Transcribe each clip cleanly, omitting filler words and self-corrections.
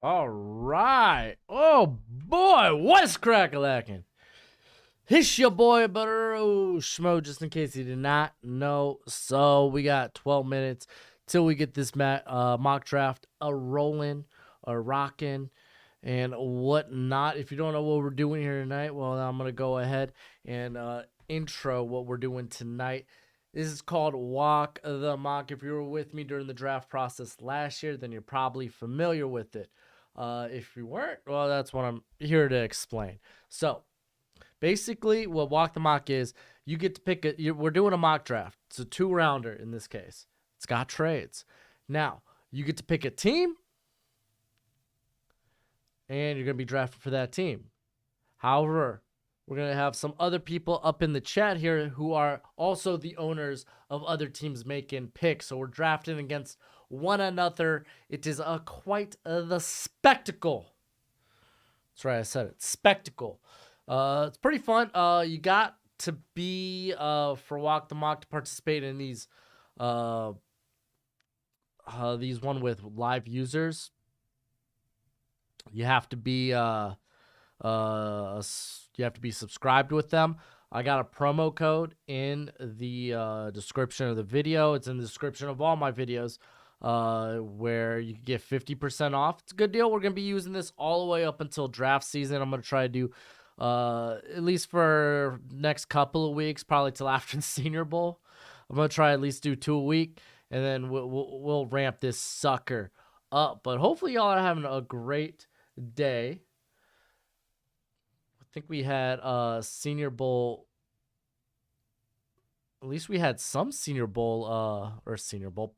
All right. Oh boy, what's crack-a-lacking? It's your boy Broshmo, just in case you did not know. So we got 12 minutes till we get this mock draft a rolling, a rocking, and whatnot. If you don't know what we're doing here tonight, well, I'm gonna go ahead and intro what we're doing tonight. This is called Walk the Mock. If you were with me during the draft process last year, then you're probably familiar with it. If you weren't, well, that's what I'm here to explain. So basically, what Walk the Mock is, you get to pick we're doing a mock draft. It's a 2-rounder in this case. It's got trades. Now, you get to pick a team, and you're going to be drafted for that team. However, we're going to have some other people up in the chat here who are also the owners of other teams making picks. So we're drafting against one another. It is quite the spectacle. That's right, I said it. Spectacle. It's pretty fun. You got to be for Walk the Mock to participate in these one with live users. You have to be subscribed with them. I got a promo code in the description of the video. It's in the description of all my videos, where you can get 50% off. It's a good deal. We're going to be using this all the way up until draft season. I'm going to try to do, at least for next couple of weeks, probably till after the Senior Bowl. I'm going to try at least do 2 a week, and then we'll ramp this sucker up. But hopefully y'all are having a great day. I think we had Senior Bowl. At least we had some Senior Bowl or Senior Bowl.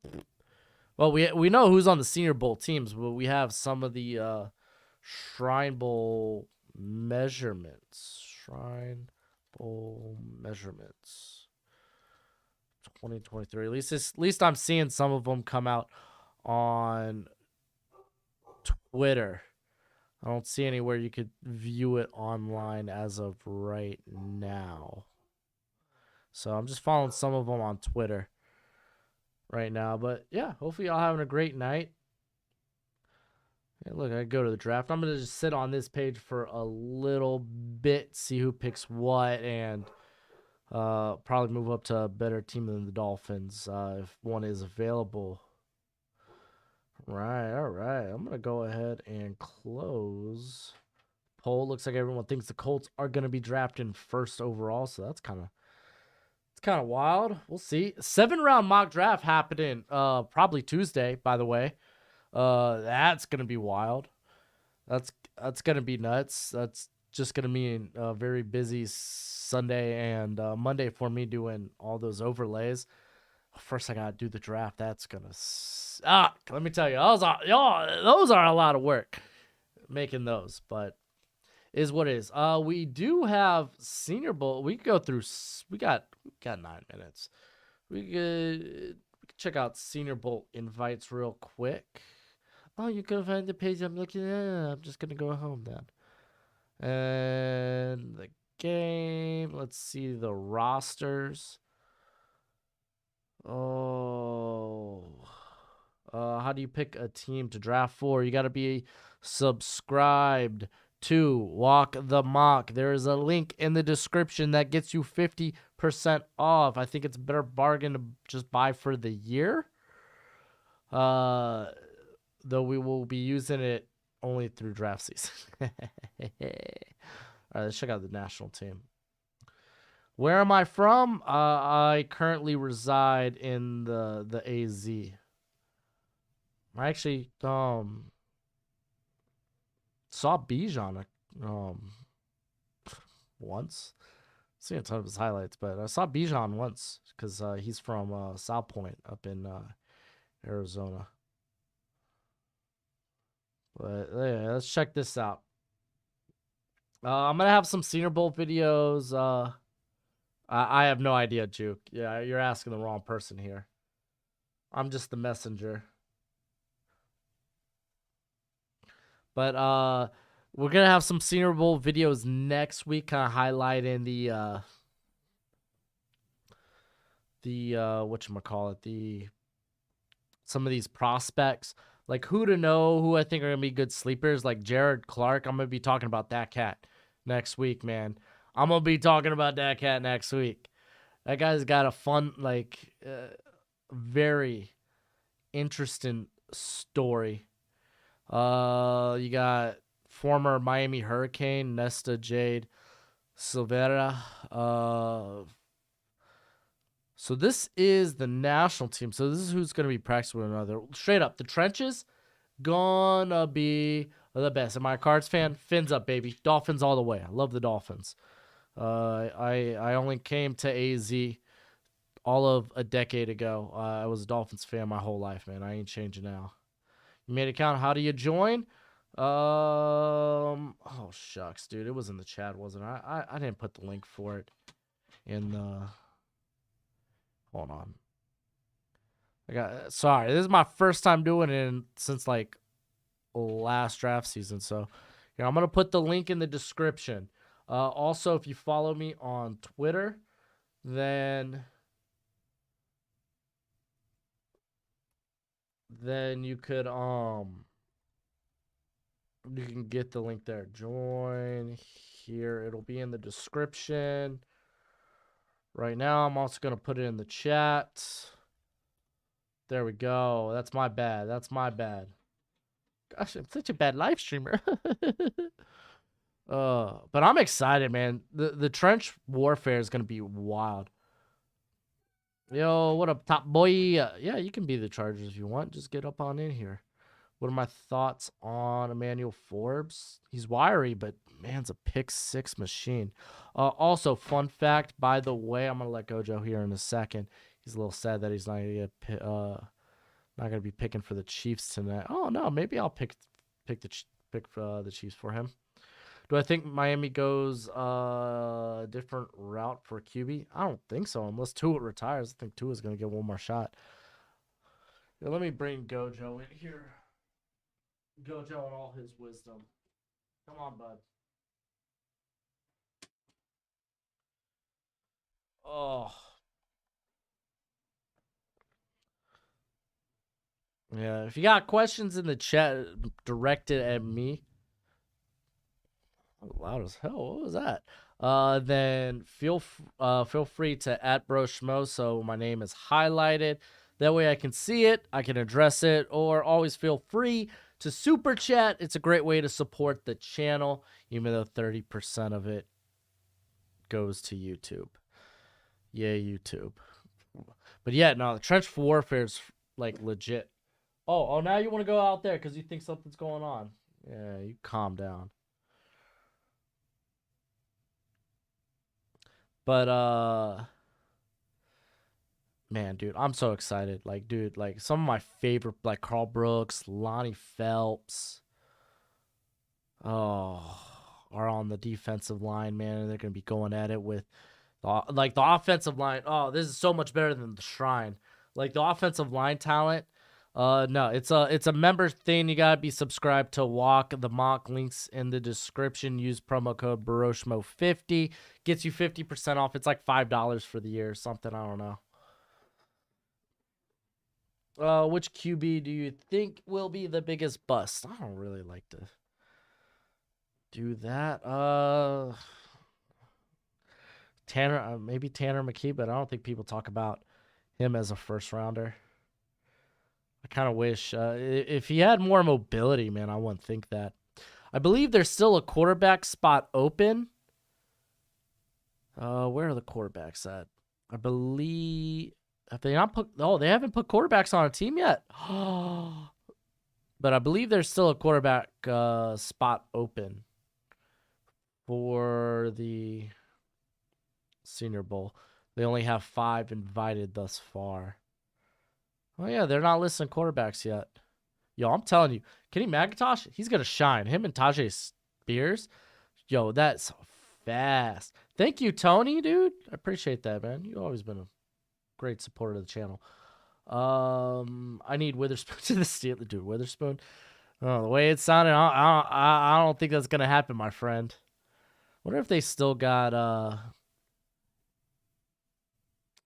Well, we know who's on the Senior Bowl teams, but we have some of the Shrine Bowl measurements. Shrine Bowl measurements 2023. At least I'm seeing some of them come out on Twitter. I don't see anywhere you could view it online as of right now. So I'm just following some of them on Twitter right now. But yeah, hopefully y'all having a great night. Yeah, look, I go to the draft. I'm going to just sit on this page for a little bit, see who picks what, and probably move up to a better team than the Dolphins if one is available. Right, all right. I'm going to go ahead and close poll. Looks like everyone thinks the Colts are going to be drafting first overall, so that's kind of wild. We'll see. 7-round mock draft happening probably Tuesday, by the way. That's going to be wild. That's going to be nuts. That's just going to mean a very busy Sunday and Monday for me doing all those overlays. First, I got to do the draft. That's going to suck. Let me tell you, those are a lot of work making those, but is what it is. We do have Senior Bowl. We could go through. We got 9 minutes. We could check out Senior Bowl invites real quick. Oh, you can find the page I'm looking at. I'm just gonna go home then. And the game. Let's see the rosters. Oh. How do you pick a team to draft for? You got to be subscribed to Walk the Mock. There is a link in the description that gets you 50% off. I think it's a better bargain to just buy for the year. Though we will be using it only through draft season. All right, let's check out the national team. Where am I from? I currently reside in the AZ. I actually saw Bijan once. I've seen a ton of his highlights, but I saw Bijan once because he's from South Point up in Arizona. But yeah, let's check this out. I'm gonna have some Senior Bowl videos. I have no idea, Juke. Yeah, you're asking the wrong person here. I'm just the messenger. But we're gonna have some Senior Bowl videos next week, kind of highlighting the whatchamacallit, some of these prospects. Like, who to know who I think are going to be good sleepers, like Jared Clark. I'm going to be talking about that cat next week, man. I'm going to be talking about that cat next week. That guy's got a fun, like, very interesting story. You got former Miami Hurricane Nesta Jade Silvera. So this is the national team. So this is who's going to be practicing with another. Straight up, the trenches gonna be the best. Am I a Cards fan? Fins up, baby. Dolphins all the way. I love the Dolphins. I only came to AZ all of a decade ago. I was a Dolphins fan my whole life, man. I ain't changing now. You made it count. How do you join? Oh shucks, dude. It was in the chat, wasn't it? I didn't put the link for it in the. Hold on. Sorry. This is my first time doing it since like last draft season. So, yeah, I'm gonna put the link in the description. Also, if you follow me on Twitter, then you could you can get the link there. Join here. It'll be in the description. Right now, I'm also gonna put it in the chat. There we go. That's my bad. Gosh, I'm such a bad live streamer. But I'm excited, man. The trench warfare is gonna be wild. Yo, what up, top boy? Yeah, you can be the Chargers if you want. Just get up on in here. What are my thoughts on Emmanuel Forbes? He's wiry, but man's a pick six machine. Also, fun fact, by the way, I'm gonna let Gojo here in a second. He's a little sad that he's not gonna be picking for the Chiefs tonight. Oh no, maybe I'll pick the Chiefs for him. Do I think Miami goes a different route for QB? I don't think so, unless Tua retires. I think Tua's going to get one more shot. Yeah, let me bring Gojo in here. Gojo and all his wisdom. Come on, bud. Oh. Yeah, if you got questions in the chat directed at me, loud as hell. What was that? Then feel free to at Broshmo, so my name is highlighted. That way I can see it, I can address it, or always feel free to super chat. It's a great way to support the channel, even though 30% of it goes to YouTube. Yeah, YouTube. But yeah, no, the trench warfare is like legit. Oh, now you want to go out there because you think something's going on. Yeah, you calm down. But man, dude, I'm so excited. Like, dude, like some of my favorite, like Carl Brooks, Lonnie Phelps, oh, are on the defensive line, man. And they're gonna be going at it with, the offensive line. Oh, this is so much better than the Shrine. Like the offensive line talent. No, it's a member thing. You gotta be subscribed to Walk. The mock links in the description. Use promo code Broshmo50. Gets you 50% off. It's like $5 for the year or something. I don't know. Which QB do you think will be the biggest bust? I don't really like to do that. Tanner, maybe Tanner McKee, but I don't think people talk about him as a first rounder. I kind of wish if he had more mobility, man, I wouldn't think that. I believe there's still a quarterback spot open. Where are the quarterbacks at? I believe have they not put? Oh, they haven't put quarterbacks on a team yet. But I believe there's still a quarterback spot open for the Senior Bowl. They only have 5 invited thus far. Oh yeah, they're not listing quarterbacks yet. Yo, I'm telling you, Kenny McIntosh, he's gonna shine. Him and Tajay Spears. Yo, that's fast. Thank you, Tony, dude. I appreciate that, man. You've always been a great supporter of the channel. I need Witherspoon to the Steelers, dude. Witherspoon. Oh, the way it sounded, I don't think that's gonna happen, my friend. Wonder if they still got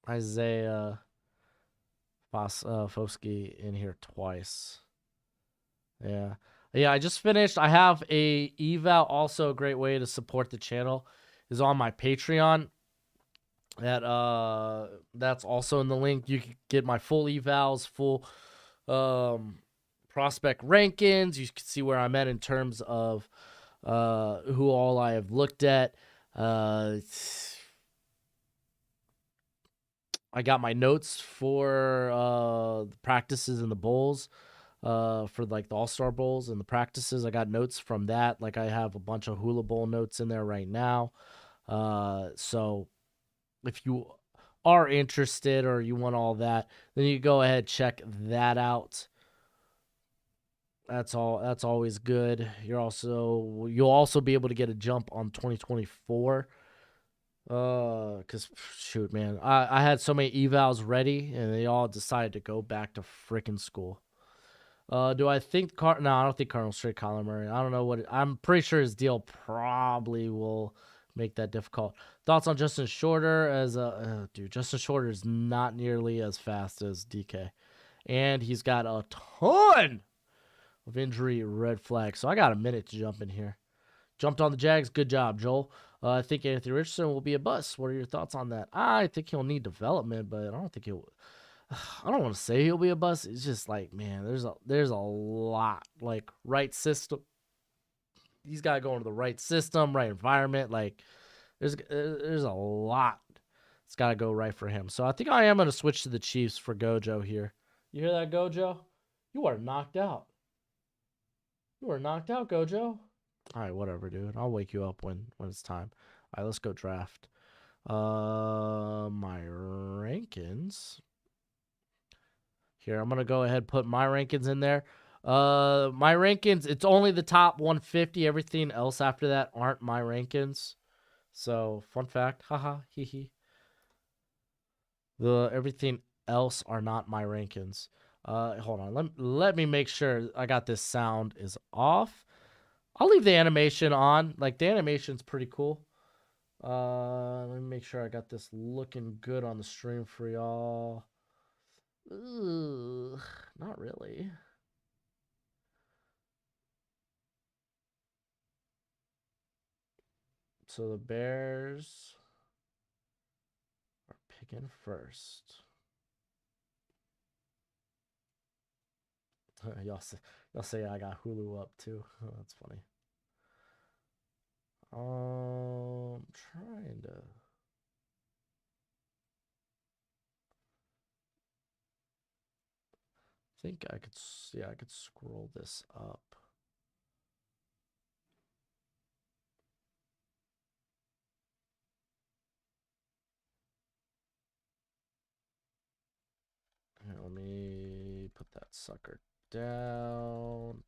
Isaiah Foskey in here twice. Yeah. Yeah, I just finished. I have a eval. Also, a great way to support the channel is on my Patreon. That's also in the link. You can get my full evals, full um prospect rankings. You can see where I'm at in terms of who all I have looked at. Uh I got my notes for the practices and the bowls. For like the All-Star Bowls and the practices. I got notes from that. Like I have a bunch of Hula Bowl notes in there right now. So if you are interested or you want all that, then you go ahead check that out. That's always good. You'll also be able to get a jump on 2024. Cause shoot, man, I had so many evals ready and they all decided to go back to freaking school. Do I think No, I don't think Cardinals trade Kyler Murray. I don't know I'm pretty sure his deal probably will make that difficult. Thoughts on Justin Shorter as a dude? Justin Shorter is not nearly as fast as DK, and he's got a ton of injury red flags. So I got a minute to jump in here. Jumped on the Jags. Good job, Joel. I think Anthony Richardson will be a bust. What are your thoughts on that? I think he'll need development, but I don't think he'll. I don't want to say he'll be a bust. It's just like, man, there's a lot. Like right system. He's got to go into the right system, right environment. Like there's a lot. It's got to go right for him. So I think I am going to switch to the Chiefs for Gojo here. You hear that, Gojo? You are knocked out. You are knocked out, Gojo. All right, whatever, dude. I'll wake you up when it's time. All right, let's go draft. My rankings. Here, I'm gonna go ahead and put my rankings in there. My rankings, it's only the top 150. Everything else after that aren't my rankings. So, fun fact, haha, hee hee. The everything else are not my rankings. Hold on. Let me make sure I got this sound is off. I'll leave the animation on. Like the animation's pretty cool. Let me make sure I got this looking good on the stream for y'all. Ugh, not really. So the Bears are picking first. Y'all say I got Hulu up too. Oh, that's funny. Trying to. Think I could. Yeah, I could scroll this up. Here, let me put that sucker down.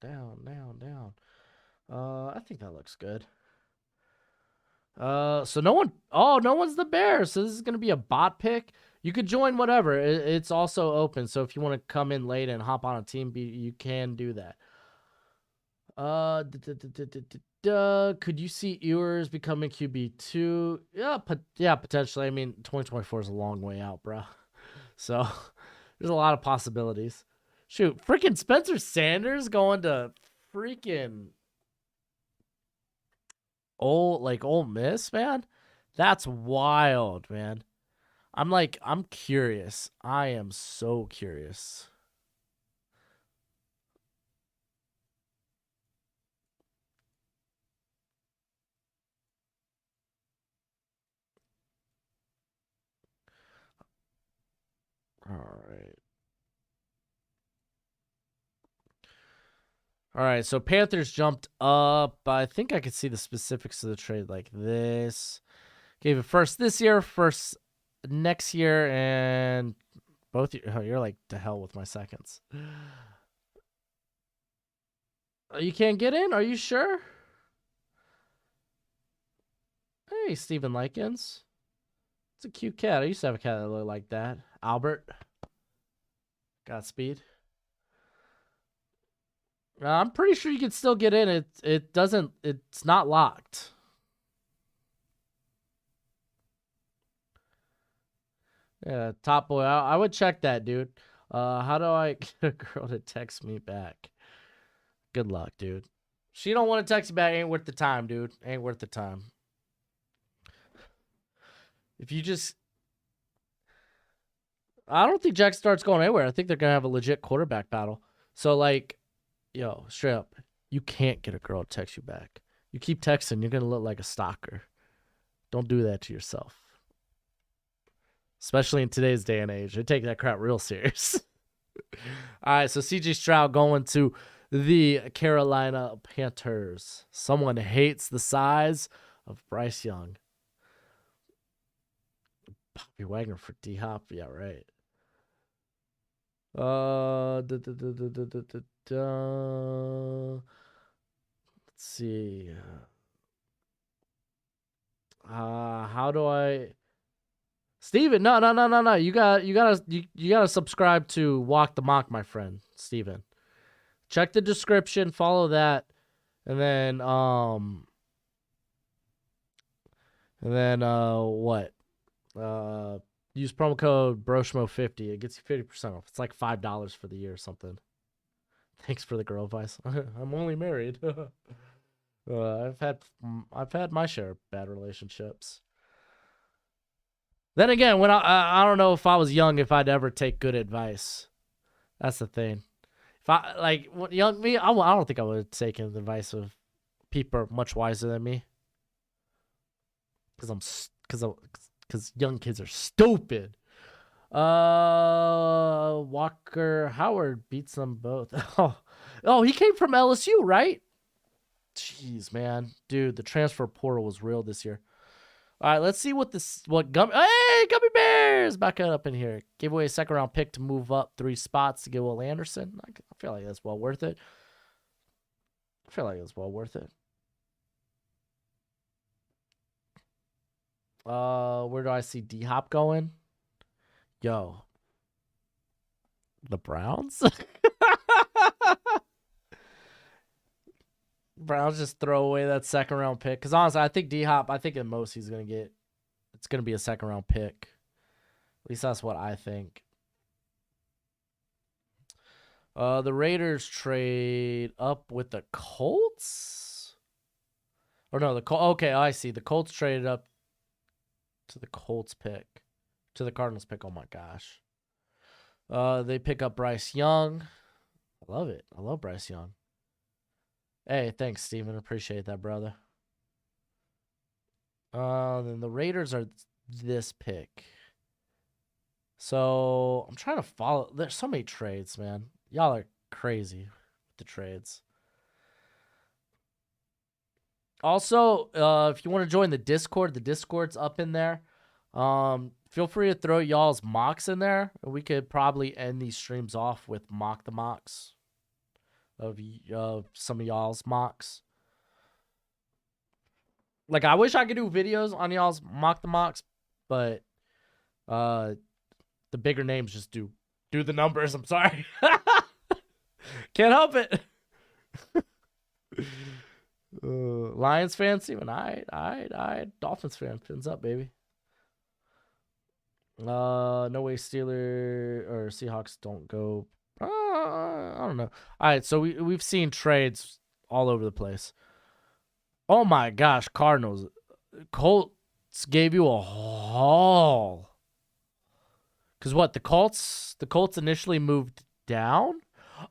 I think that looks good. So no one. Oh, no one's the Bears. So this is gonna be a bot pick. You could join whatever. It's also open. So if you want to come in late and hop on a team, you can do that. Could you see Ewers becoming QB2? Yeah, potentially. I mean, 2024 is a long way out, bro. So there's a lot of possibilities. Shoot, freaking Spencer Sanders going to freaking Ole Miss, man. That's wild, man. I'm curious. I am so curious. All right. All right, so Panthers jumped up. I think I could see the specifics of the trade like this. Gave it first this year, first next year, and both. Oh, you're like to hell with my seconds. You can't get in? Are you sure? Hey, Stephen Likens. It's a cute cat. I used to have a cat that looked like that. Albert. Godspeed. I'm pretty sure you can still get in. It doesn't. It's not locked. Yeah, Top Boy. I would check that, dude. How do I get a girl to text me back? Good luck, dude. She don't want to text you back. Ain't worth the time, dude. Ain't worth the time. If you just... I don't think Jack starts going anywhere. I think they're going to have a legit quarterback battle. So, like, yo, straight up, you can't get a girl to text you back. You keep texting, you're going to look like a stalker. Don't do that to yourself. Especially in today's day and age. They take that crap real serious. All right, so CJ Stroud going to the Carolina Panthers. Someone hates the size of Bryce Young. Bobby Wagner for D-Hop. Yeah, right. Let's see. How do I... Steven, no. You gotta subscribe to Walk the Mock, my friend, Steven. Check the description, follow that, and then what? Use promo code Broshmo50. It gets you 50% off. It's like $5 for the year or something. Thanks for the girl advice. I'm only married. I've had my share of bad relationships. Then again, when I don't know if I was young, if I'd ever take good advice. That's the thing. If I like young me, I don't think I would have taken the advice of people much wiser than me. Because young kids are stupid. Walker Howard beats them both. Oh, he came from LSU, right? Jeez, man, dude, the transfer portal was real this year. All right, let's see what Gummy Bears back up in here. Gave away a second round pick to move up 3 spots to get Will Anderson. I feel like that's well worth it. Where do I see D-Hop going? Yo. The Browns? Browns just throw away that second round pick. Because honestly, I think D-Hop, at most he's going to get, it's going to be a second round pick. At least that's what I think. The Raiders trade up with the Colts? Or no, okay, I see. The Colts traded up to the Colts pick. To the Cardinals pick. Oh my gosh. They pick up Bryce Young. I love it. I love Bryce Young. Hey, thanks, Steven. Appreciate that, brother. Then the Raiders are this pick. So I'm trying to follow. There's so many trades, man. Y'all are crazy with the trades. Also, if you want to join the Discord's up in there. Feel free to throw y'all's mocks in there. We could probably end these streams off with mock the mocks of some of y'all's mocks. Like, I wish I could do videos on y'all's mock the mocks, but the bigger names just do the numbers. I'm sorry. Can't help it. Lions fan, Steven. I Dolphins fan. Fins up, baby. No way Steelers or Seahawks don't go. I don't know. All right, so we've seen trades all over the place. Oh my gosh, Cardinals. Colts gave you a haul. Cause what, the Colts initially moved down?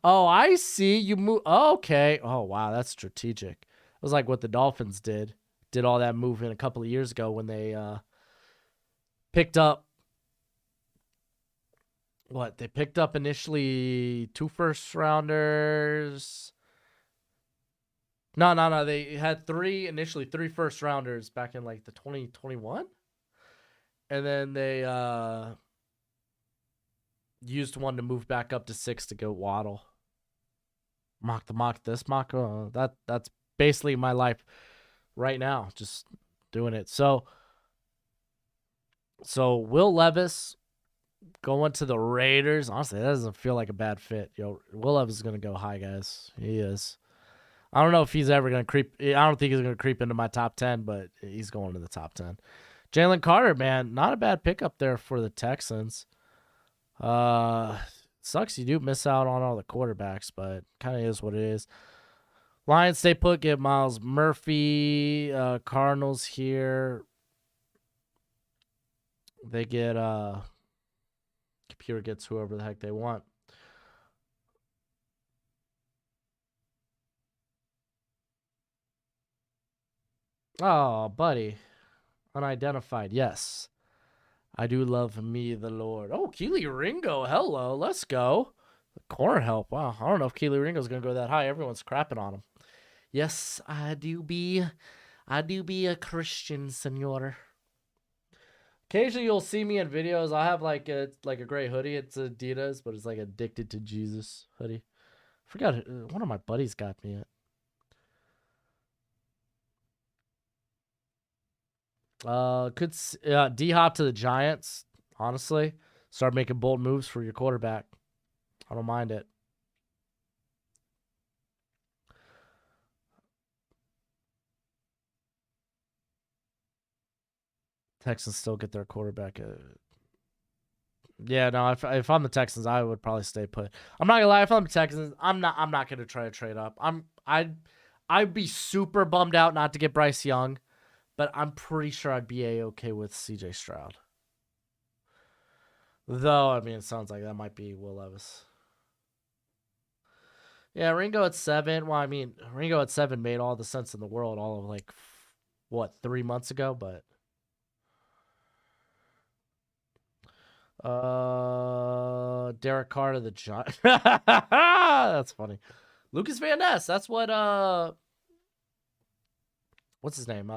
Oh, I see. You move. Oh, okay. Oh wow, that's strategic. It was like what the Dolphins did all that movement a couple of years ago when they picked up. What, they picked up initially 2 first rounders. No. They had 3 first rounders back in like the 2021. And then they used one to move back up to 6 to go Waddle. That's basically my life right now, just doing it. So Will Levis going to the Raiders. Honestly, that doesn't feel like a bad fit. Will Levis is going to go high, guys. He is. I don't know if he's ever going to creep. I don't think he's going to creep into my top 10, but he's going to the top 10. Jalen Carter, man, not a bad pickup there for the Texans. Sucks you do miss out on all the quarterbacks, but kind of is what it is. Lions stay put, get Miles Murphy. Cardinals here. They get computer gets whoever the heck they want. Oh, buddy. Unidentified. Yes. I do love me the Lord. Oh, Keely Ringo. Hello. Let's go. Corner help. Wow. I don't know if Keely Ringo's gonna go that high. Everyone's crapping on him. Yes, I do be a Christian, senor. Occasionally you'll see me in videos. I have like a gray hoodie. It's Adidas, but it's like Addicted to Jesus hoodie. I forgot one of my buddies got me it. Could D Hop to the Giants. Honestly, start making bold moves for your quarterback. I don't mind it. Texans still get their quarterback. Yeah, no. If I'm the Texans, I would probably stay put. I'm not gonna lie. If I'm the Texans, I'm not gonna try to trade up. I'd be super bummed out not to get Bryce Young, but I'm pretty sure I'd be okay with C.J. Stroud. Though, I mean, it sounds like that might be Will Levis. Yeah, Ringo at 7. Well, I mean, Ringo at 7 made all the sense in the world all of like, what, 3 months ago? But Derek Carr to the Giants. That's funny. Lucas Van Ness. That's what what's his name?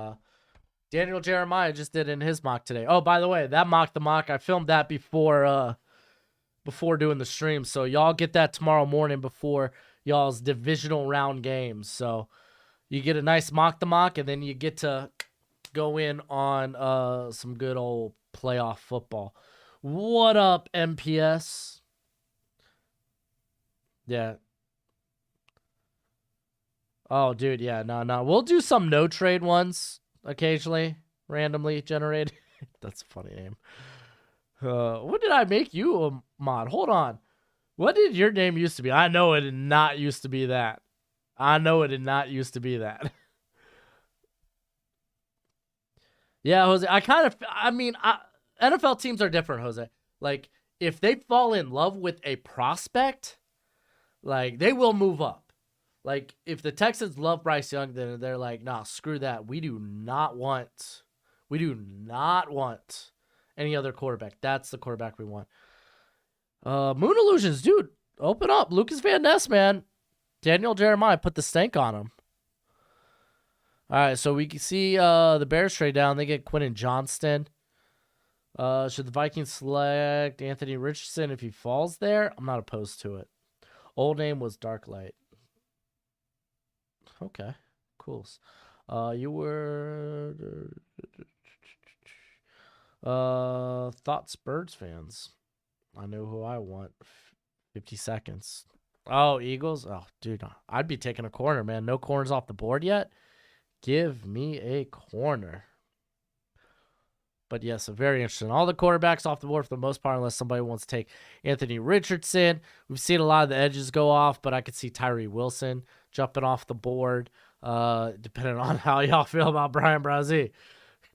Daniel Jeremiah just did in his mock today. Oh, by the way, that mock the mock, I filmed that before doing the stream. So y'all get that tomorrow morning before y'all's divisional round games. So you get a nice mock the mock, and then you get to go in on some good old playoff football. What up, MPS? Yeah. Oh, dude, yeah, no. We'll do some no trade ones occasionally, randomly generated. That's a funny name. What did I make you a mod? Hold on. What did your name used to be? I know it did not used to be that. I know it did not used to be that. Yeah, Jose. NFL teams are different, Jose. Like, if they fall in love with a prospect, like, they will move up. Like, if the Texans love Bryce Young, then they're like, nah, screw that. We do not want any other quarterback. That's the quarterback we want. Moon Illusions, dude. Open up. Lucas Van Ness, man. Daniel Jeremiah put the stank on him. All right, so we can see the Bears trade down. They get Quentin Johnston. Should the Vikings select Anthony Richardson if he falls there? I'm not opposed to it. Old name was Darklight. Okay, cool. You were thoughts Birds fans. I know who I want. 50 seconds. Oh, Eagles. Oh, dude, I'd be taking a corner, man. No corners off the board yet. Give me a corner. But yes, very interesting. All the quarterbacks off the board for the most part, unless somebody wants to take Anthony Richardson. We've seen a lot of the edges go off, but I could see Tyree Wilson jumping off the board, depending on how y'all feel about Brian Brazee.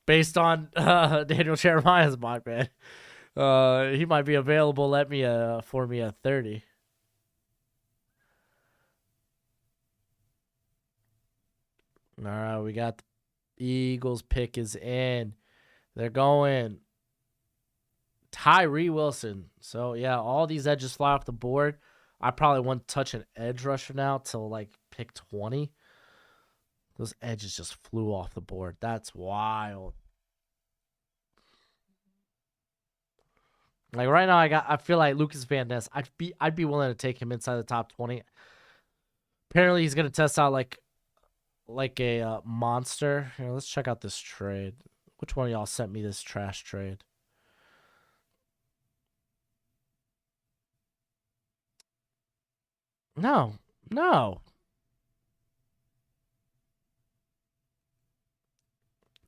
Based on Daniel Jeremiah's mock, man. He might be available. For me a 30. All right, we got the Eagles pick is in. They're going Tyree Wilson. So, yeah, all these edges fly off the board. I probably wouldn't touch an edge rusher now till like pick 20. Those edges just flew off the board. That's wild. Like right now, I feel like Lucas Van Ness. I'd be willing to take him inside the top 20. Apparently, he's gonna test out like a monster. Here, let's check out this trade. Which one of y'all sent me this trash trade? No.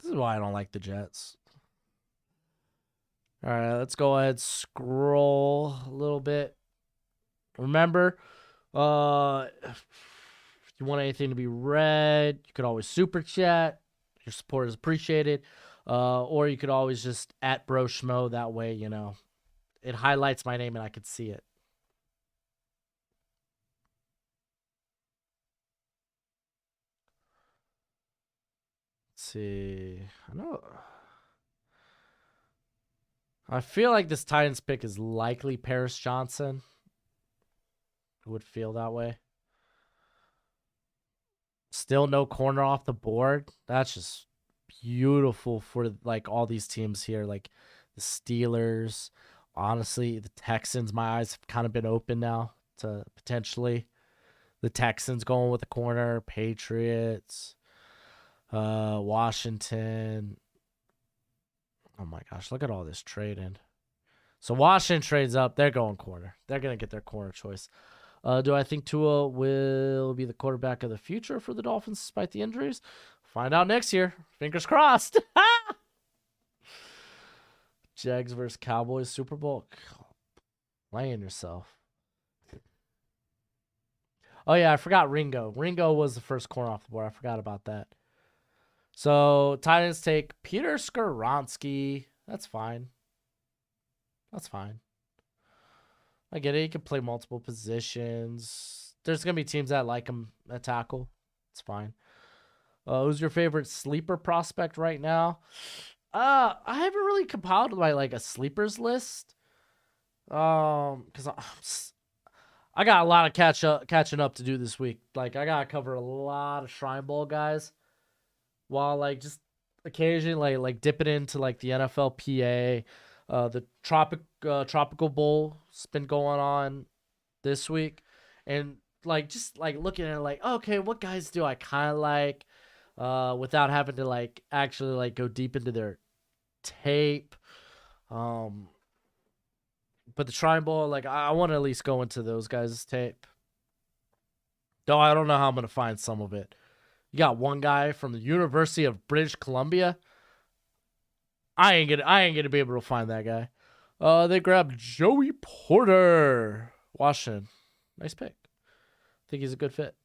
This is why I don't like the Jets. All right, let's go ahead scroll a little bit. Remember, If you want anything to be read, you could always super chat. Your support is appreciated. Or you could always just at Broshmo. That way, it highlights my name and I could see it. Let's see. I feel like this Titans pick is likely Paris Johnson. It would feel that way. Still no corner off the board. That's just beautiful for like all these teams here, like the Steelers. Honestly, the Texans, my eyes have kind of been open now to potentially the Texans going with the corner, Patriots, Washington. Oh my gosh, look at all this trading. So Washington trades up. They're going corner. They're going to get their corner choice. Do I think Tua will be the quarterback of the future for the Dolphins despite the injuries? Find out next year. Fingers crossed. Jags versus Cowboys Super Bowl. Laying yourself. Oh, yeah, I forgot Ringo. Ringo was the first corner off the board. I forgot about that. So, Titans take Peter Skoronski. That's fine. That's fine. I get it. He can play multiple positions. There's going to be teams that like him at tackle. It's fine. Who's your favorite sleeper prospect right now? I haven't really compiled like a sleepers list. Because I got a lot of catching up to do this week. Like I gotta cover a lot of Shrine Bowl guys, while like just occasionally like dipping into like the NFLPA, the Tropical Bowl's been going on this week, and like just like looking at it, like okay, what guys do I kind of like, without having to like actually like go deep into their tape. But the Shrine Bowl, like I want to at least go into those guys' tape. Though I don't know how I'm gonna find some of it. You got one guy from the University of British Columbia. I ain't gonna be able to find that guy. They grabbed Joey Porter, Washington. Nice pick. Think he's a good fit.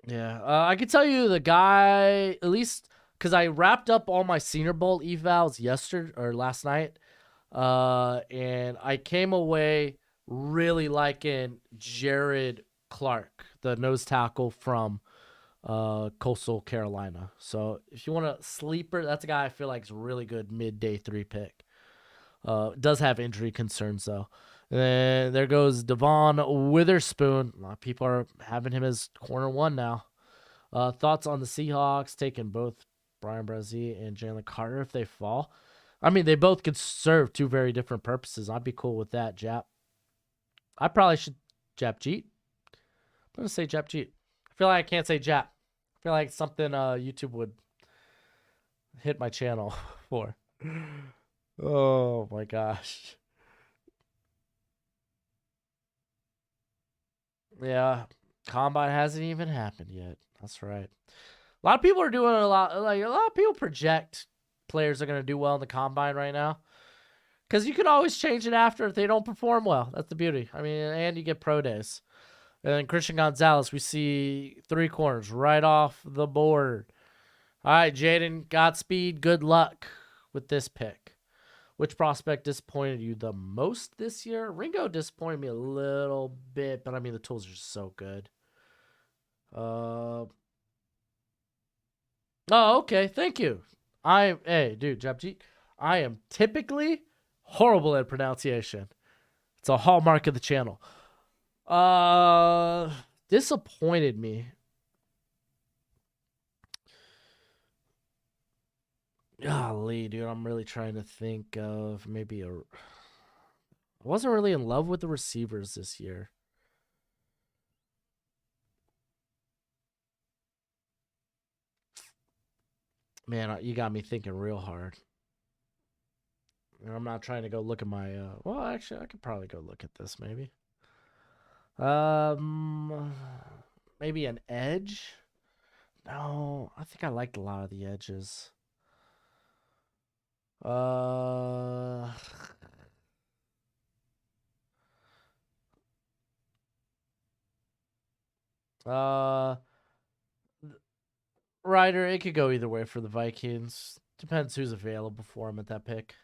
Yeah, I can tell you the guy at least because I wrapped up all my Senior Bowl evals yesterday or last night, and I came away really liking Jared Clark, the nose tackle from Coastal Carolina. So if you want a sleeper, that's a guy I feel like is really good mid-day 3 pick. Does have injury concerns though. And then there goes Devon Witherspoon. A lot of people are having him as corner 1 now. Thoughts on the Seahawks taking both Brian Brzee and Jalen Carter if they fall? I mean, they both could serve 2 very different purposes. I'd be cool with that, Jap. I probably should Jap Jeet. I'm going to say Jap Jeet. I feel like I can't say Jap. I feel like something YouTube would hit my channel for. Oh my gosh. Yeah, combine hasn't even happened yet. That's right. A lot of people are doing a lot. Like a lot of people project players are going to do well in the combine right now, because you can always change it after if they don't perform well. That's the beauty. I mean, and you get pro days. And then Christian Gonzalez, we see 3 corners right off the board. All right, Jaden, Godspeed. Good luck with this pick. Which prospect disappointed you the most this year? Ringo disappointed me a little bit, but I mean, the tools are so good. Oh, okay. Thank you. Hey, dude, Japjeet, I am typically horrible at pronunciation. It's a hallmark of the channel. Disappointed me. Golly, dude, I'm really trying to think of maybe I wasn't really in love with the receivers this year. Man, you got me thinking real hard. And I'm not trying to go look at my. Well, actually, I could probably go look at this maybe. Um, maybe an edge. No, I think I liked a lot of the edges. Uh, Uh, Ryder, it could go either way for the Vikings. Depends who's available for him at that pick.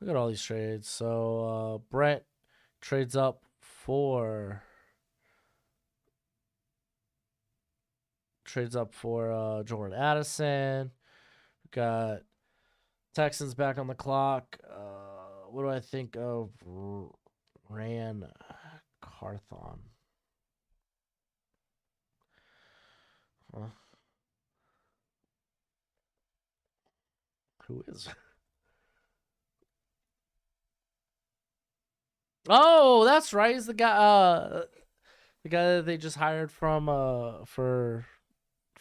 Look at all these trades. So Brent trades up for Jordan Addison. Got Texans back on the clock. What do I think of Ran Carthon? Huh? Who is? Oh, that's right. He's the guy that they just hired from for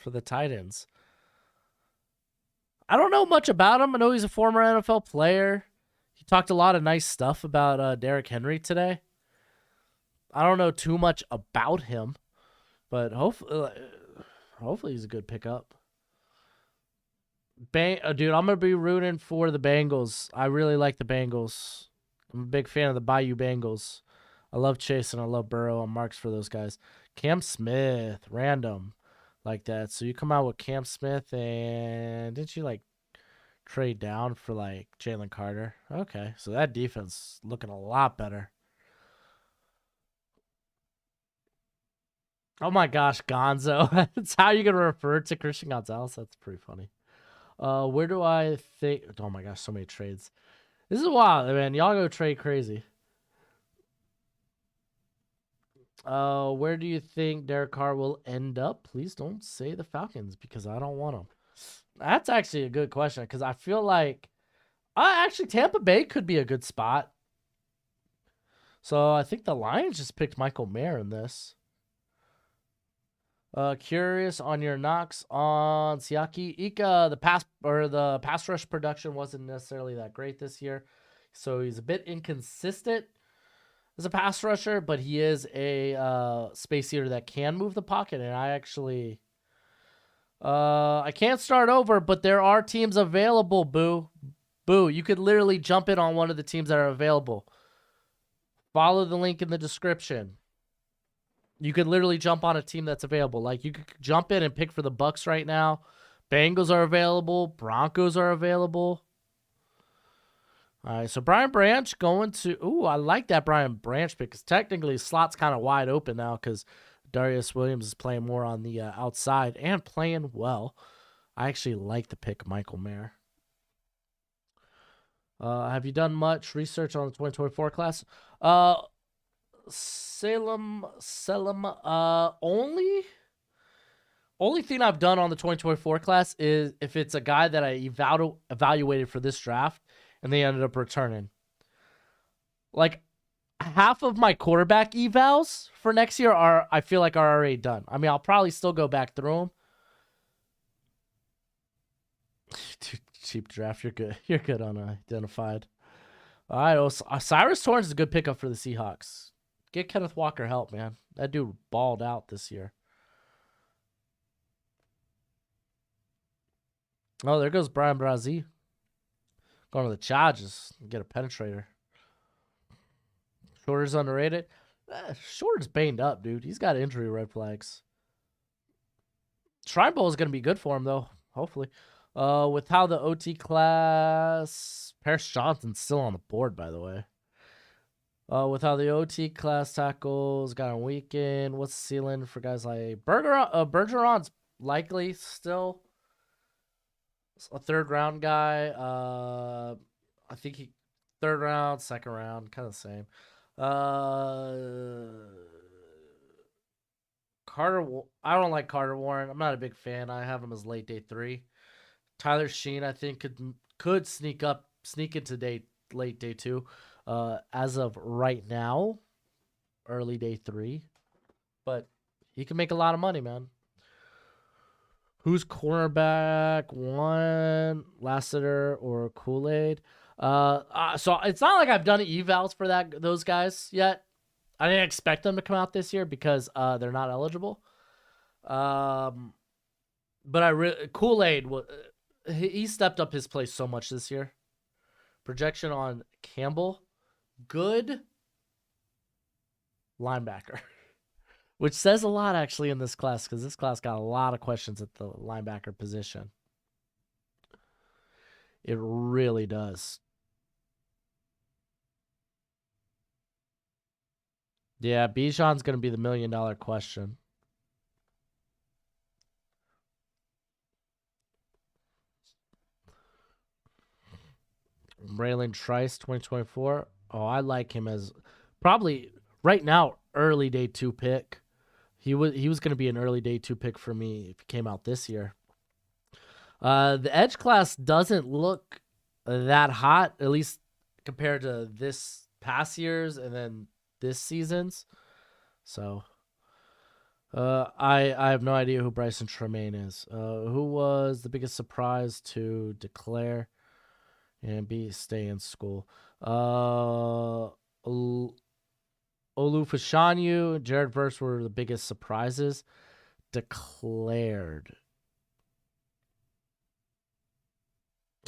the Titans. I don't know much about him. I know he's a former NFL player. He talked a lot of nice stuff about Derrick Henry today. I don't know too much about him, but hopefully he's a good pickup. Dude, I'm gonna be rooting for the Bengals. I really like the Bengals. I'm a big fan of the Bayou Bengals. I love Chase and I love Burrow. I'm marks for those guys. Cam Smith, random, like that. So you come out with Cam Smith and didn't you like trade down for like Jalen Carter? Okay, so that defense looking a lot better. Oh my gosh, Gonzo. That's how you're gonna refer to Christian Gonzalez. That's pretty funny. Where do I think? Oh my gosh, so many trades. This is wild, man. Y'all go trade crazy. Where do you think Derek Carr will end up? Please don't say the Falcons because I don't want them. That's actually a good question because I feel like actually Tampa Bay could be a good spot. So I think the Lions just picked Michael Mayer in this. Curious on your knocks on Siaki Ika. The pass rush production wasn't necessarily that great this year, so he's a bit inconsistent as a pass rusher, but he is a space eater that can move the pocket. And I can't start over, but there are teams available. Boo! You could literally jump in on one of the teams that are available. Follow the link in the description. You could literally jump on a team that's available. Like you could jump in and pick for the Bucks right now. Bengals are available. Broncos are available. All right, so Brian Branch going to. Ooh, I like that Brian Branch pick because technically slot's kind of wide open now because Darius Williams is playing more on the outside and playing well. I actually like the pick, Michael Mayer. Have you done much research on the 2024 class? Salem. Only thing I've done on the 2024 class is if it's a guy that I evaluated for this draft and they ended up returning. Like half of my quarterback evals for next year I feel like are already done. I mean, I'll probably still go back through them. Dude, cheap draft. You're good. You're good on identified. All right, Cyrus Torrance is a good pickup for the Seahawks. Get Kenneth Walker help, man. That dude balled out this year. Oh, there goes Brian Brazil. Going to the Chargers. Get a penetrator. Shorter's underrated. Shorter's banged up, dude. He's got injury red flags. Shrine Bowl is going to be good for him, though. Hopefully. With how the OT class... Paris Johnson's still on the board, by the way. With how the OT class tackles got a weekend, what's the ceiling for guys like Bergeron's likely still a third round guy. I think he third round, second round, kind of the same. Carter, I don't like Carter Warren. I'm not a big fan. I have him as late day 3. Tyler Sheen, I think could sneak into late day 2. As of right now, early day 3, but he can make a lot of money, man. Who's cornerback 1, Lassiter or Kool-Aid? So it's not like I've done evals for those guys yet. I didn't expect them to come out this year because they're not eligible. But Kool-Aid, he stepped up his play so much this year. Projection on Campbell. Good linebacker. which says a lot actually in this class because this class got a lot of questions at the linebacker position. It really does. Yeah, Bijan's going to be the $1 million question. Braylon Trice, 2024. Oh, I like him as probably right now early day 2 pick. He was going to be an early day 2 pick for me if he came out this year. The edge class doesn't look that hot, at least compared to this past year's and then this season's. So, I have no idea who Bryson Tremaine is. Who was the biggest surprise to declare and stay in school? Olufashanyu, Jared Verse were the biggest surprises. Declared.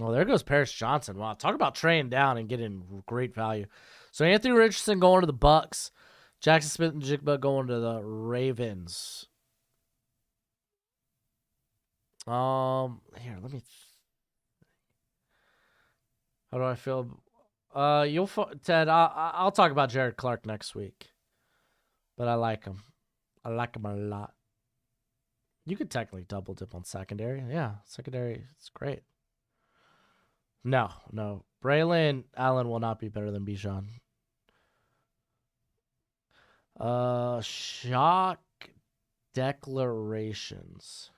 Oh, there goes Paris Johnson. Wow, talk about trading down and getting great value. So Anthony Richardson going to the Bucks, Jackson Smith and Jigba going to the Ravens. Here, let me. How do I feel? Ted. I'll talk about Jared Clark next week, but I like him. I like him a lot. You could technically double dip on secondary. Yeah, secondary. It's great. No. Braylon Allen will not be better than Bijan. Shock declarations.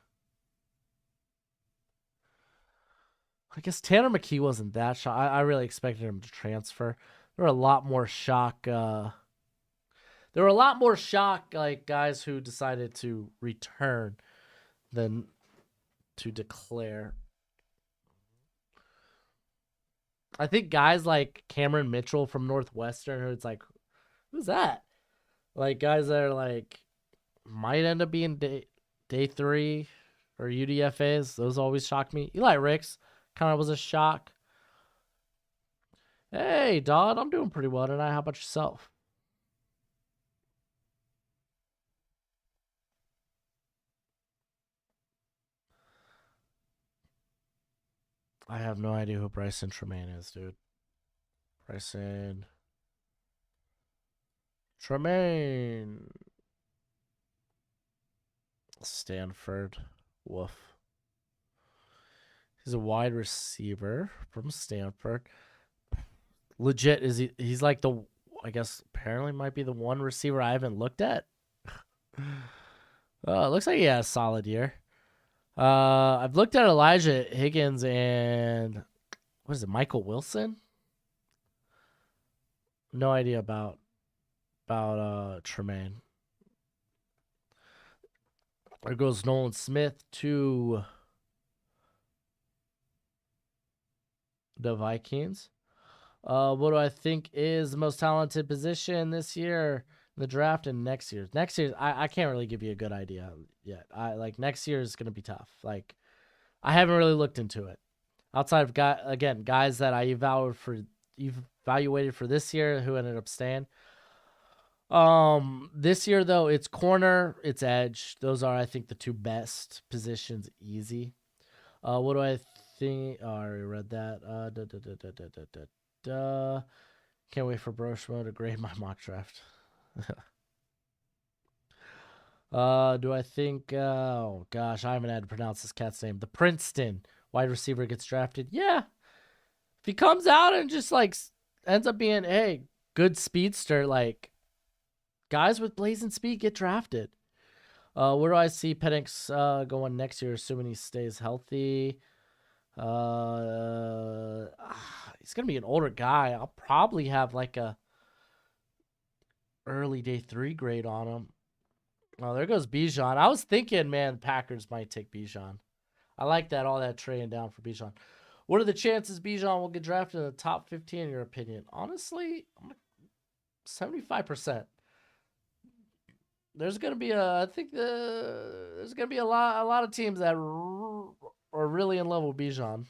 I guess Tanner McKee wasn't that shocked. I really expected him to transfer. There were a lot more shock. Like guys who decided to return than to declare. I think guys like Cameron Mitchell from Northwestern, who it's like, who's that? Like guys that are like might end up being day 3 or UDFAs. Those always shock me. Eli Ricks kind of was a shock. Hey, Dodd, I'm doing pretty well tonight. How about yourself? I have no idea who Bryson Tremaine is, dude. Bryson Tremaine. Stanford. Woof. He's a wide receiver from Stanford. Legit, is he's like the, I guess apparently might be the one receiver I haven't looked at. It looks like he had a solid year. I've looked at Elijah Higgins and what is it, Michael Wilson? No idea about Tremaine. There goes Nolan Smith to the Vikings. What do I think is the most talented position this year in the draft and next year? Next year, I can't really give you a good idea yet. Next year is gonna be tough. Like, I haven't really looked into it. Outside of guys that I evaluated for this year who ended up staying. This year though, it's corner, it's edge. Those are, I think, the 2 best positions. Easy. What do I think? Oh, I already read that. Can't wait for Broshmo to grade my mock draft. Do I think? Oh gosh, I haven't had to pronounce this cat's name. The Princeton wide receiver gets drafted. Yeah, if he comes out and just like ends up being good speedster, like guys with blazing speed get drafted. Where do I see Penix going next year, assuming he stays healthy? He's gonna be an older guy. I'll probably have like a early day 3 grade on him. Oh, there goes Bijan. I was thinking, man, Packers might take Bijan. I like that, all that trading down for Bijan. What are the chances Bijan will get drafted in the top 15 in your opinion? Honestly, 75%. There's gonna be there's gonna be a lot of teams that are really in love with Bijan.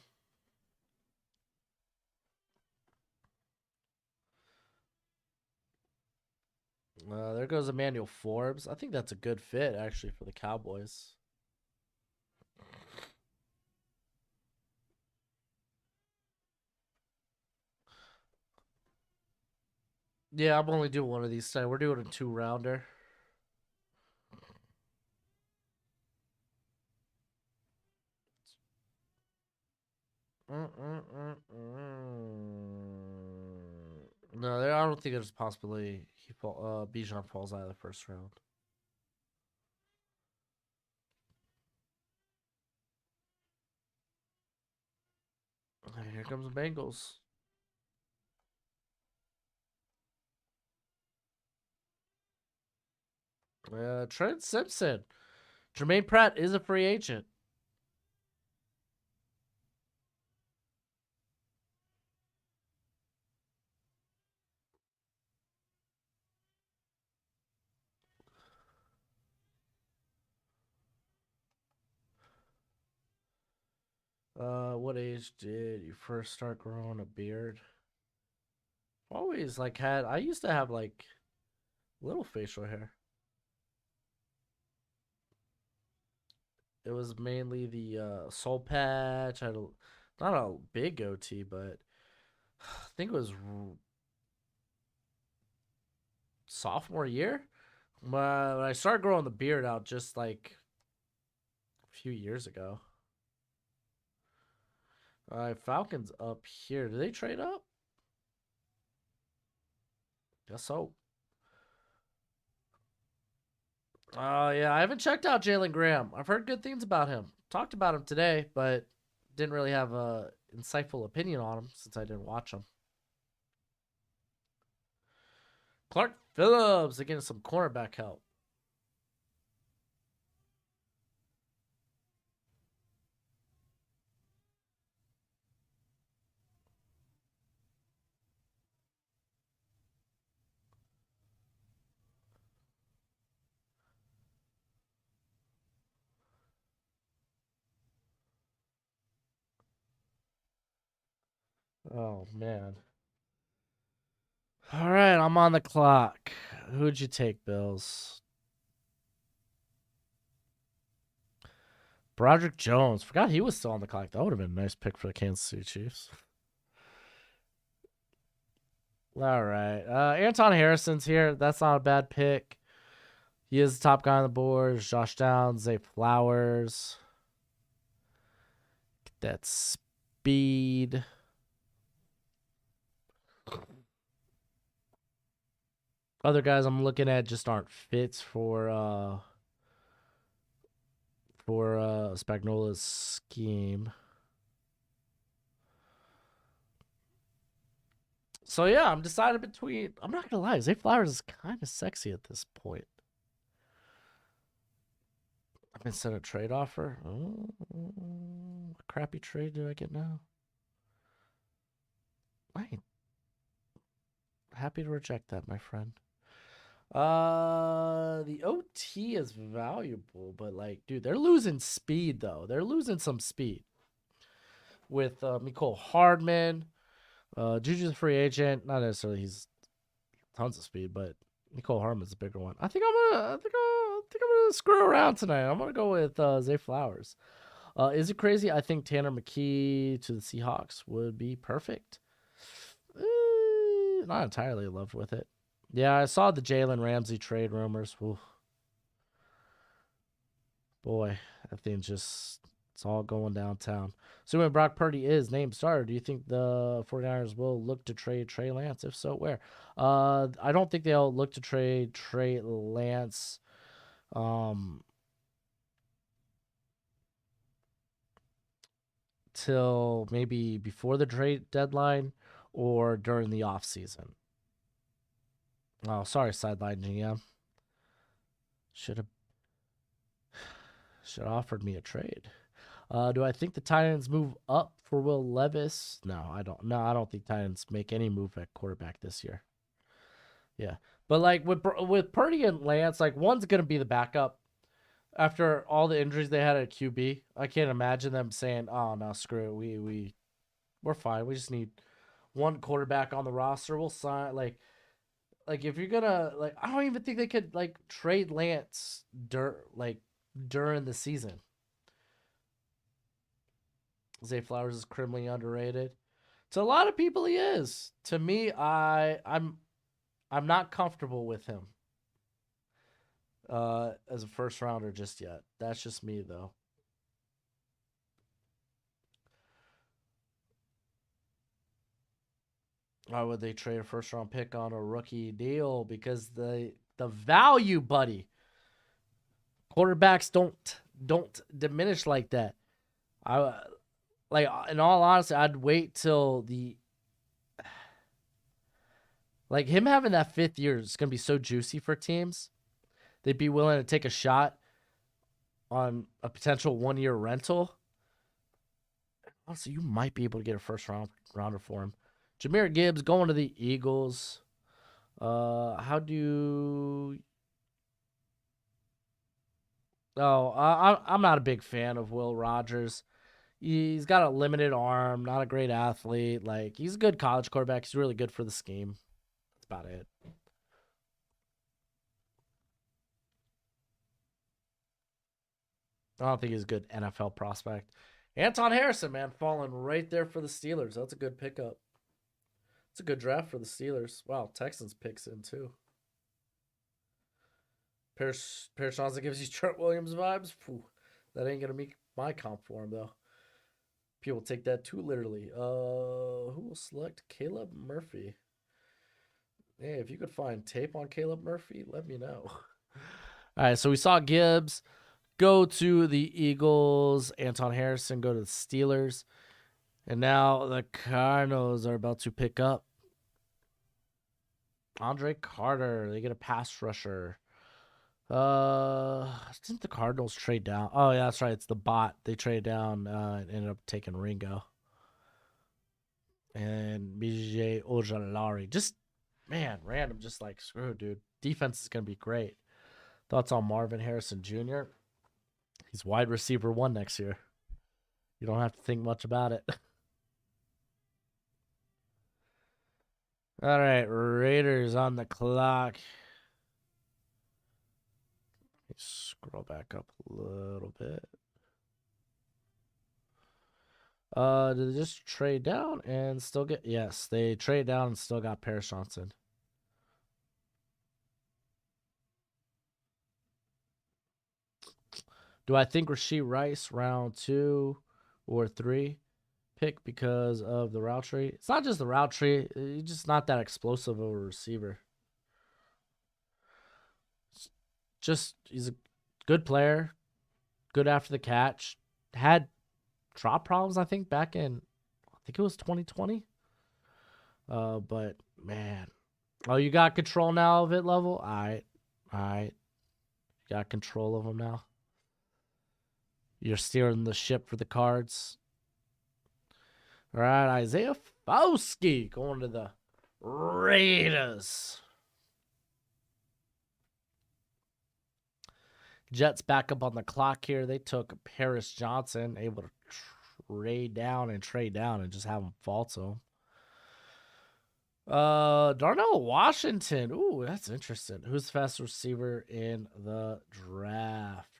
There goes Emmanuel Forbes. I think that's a good fit actually for the Cowboys. Yeah, I'm only doing one of these today. We're doing a 2-rounder. No, I don't think there's a possibility Bijan falls out of the first round. Here comes the Bengals. Trent Simpson. Jermaine Pratt is a free agent. What age did you first start growing a beard? Always like had. I used to have like little facial hair. It was mainly the soul patch. I had not a big goatee, but I think it was sophomore year. When I started growing the beard out just like a few years ago. All right, Falcons up here. Do they trade up? Guess so. Yeah, I haven't checked out Jalen Graham. I've heard good things about him. Talked about him today, but didn't really have a insightful opinion on him since I didn't watch him. Clark Phillips again, some cornerback help. Oh man. All right, I'm on the clock. Who'd you take, Bills? Broderick Jones. Forgot he was still on the clock. That would have been a nice pick for the Kansas City Chiefs. All right. Anton Harrison's here. That's not a bad pick. He is the top guy on the board. Josh Downs, Zay Flowers. Get that speed. Other guys I'm looking at just aren't fits for Spagnola's scheme. So yeah, I'm deciding between. I'm not gonna lie, Zay Flowers is kind of sexy at this point. I've been sent a trade offer. Oh, what crappy trade do I get now? I ain't happy to reject that, my friend. The OT is valuable, but like, dude, they're losing speed though. They're losing some speed with Mecole Hardman. Juju's a free agent. Not necessarily he's tons of speed, but Mecole Hardman's a bigger one. I think I'm gonna screw around tonight. I'm gonna go with Zay Flowers. Is it crazy? I think Tanner McKee to the Seahawks would be perfect. Not entirely in love with it. Yeah, I saw the Jalen Ramsey trade rumors. Ooh. Boy, that thing just, it's all going downtown. So when Brock Purdy is named starter, do you think the 49ers will look to trade Trey Lance? If so, where? I don't think they'll look to trade Trey Lance till maybe before the trade deadline or during the offseason. Oh, sorry, sideline GM. Should have offered me a trade. Do I think the Titans move up for Will Levis? No, I don't. No, I don't think Titans make any move at quarterback this year. Yeah, but like with Purdy and Lance, like one's gonna be the backup after all the injuries they had at QB. I can't imagine them saying, "Oh no, screw it. We're fine. We just need one quarterback on the roster. We'll sign like like if you're gonna like, I don't even think they could like trade Lance during the season. Zay Flowers is criminally underrated. To a lot of people, he is. To me, I'm not comfortable with him as a first rounder just yet. That's just me though. Why would they trade a first round pick on a rookie deal? Because the value, buddy. Quarterbacks don't diminish like that. I like in all honesty, I'd wait till the like him having that 5th year is gonna be so juicy for teams. They'd be willing to take a shot on a potential 1 year rental. Honestly, you might be able to get a rounder for him. Jahmyr Gibbs going to the Eagles. How do? Oh, I'm not a big fan of Will Rogers. He's got a limited arm, not a great athlete. Like he's a good college quarterback. He's really good for the scheme. That's about it. I don't think he's a good NFL prospect. Anton Harrison, man, falling right there for the Steelers. That's a good pickup. It's a good draft for the Steelers. Wow, Texans picks in too. Paris Johnson gives you Trent Williams vibes. Phew, that ain't gonna make my comp for him though. People take that too literally. Who will select Caleb Murphy? Hey, if you could find tape on Caleb Murphy, let me know. All right, so we saw Gibbs go to the Eagles, Anton Harrison go to the Steelers, and now the Cardinals are about to pick up Andre Carter. They get a pass rusher. Didn't the Cardinals trade down? Oh yeah, that's right. It's the bot. They traded down and ended up taking Ringo and BJ Ojolari. Just man, random. Just like screw, dude. Defense is gonna be great. Thoughts on Marvin Harrison Jr.? He's wide receiver 1 next year. You don't have to think much about it. All right, Raiders on the clock. Scroll back up a little bit. Did they just trade down and still get? Yes, they trade down and still got Paris Johnson. Do I think Rashee Rice round 2 or 3 pick because of the route tree? It's not just the route tree. He's just not that explosive of a receiver. Just he's a good player, good after the catch. Had drop problems, I think, back in I think it was 2020. But man, oh, you got control now of it level. All right, you got control of them now. You're steering the ship for the Cards. All right, Isaiah Fowski going to the Raiders. Jets back up on the clock here. They took Paris Johnson, able to trade down and just have him fall to him. Darnell Washington. Ooh, that's interesting. Who's the fastest receiver in the draft?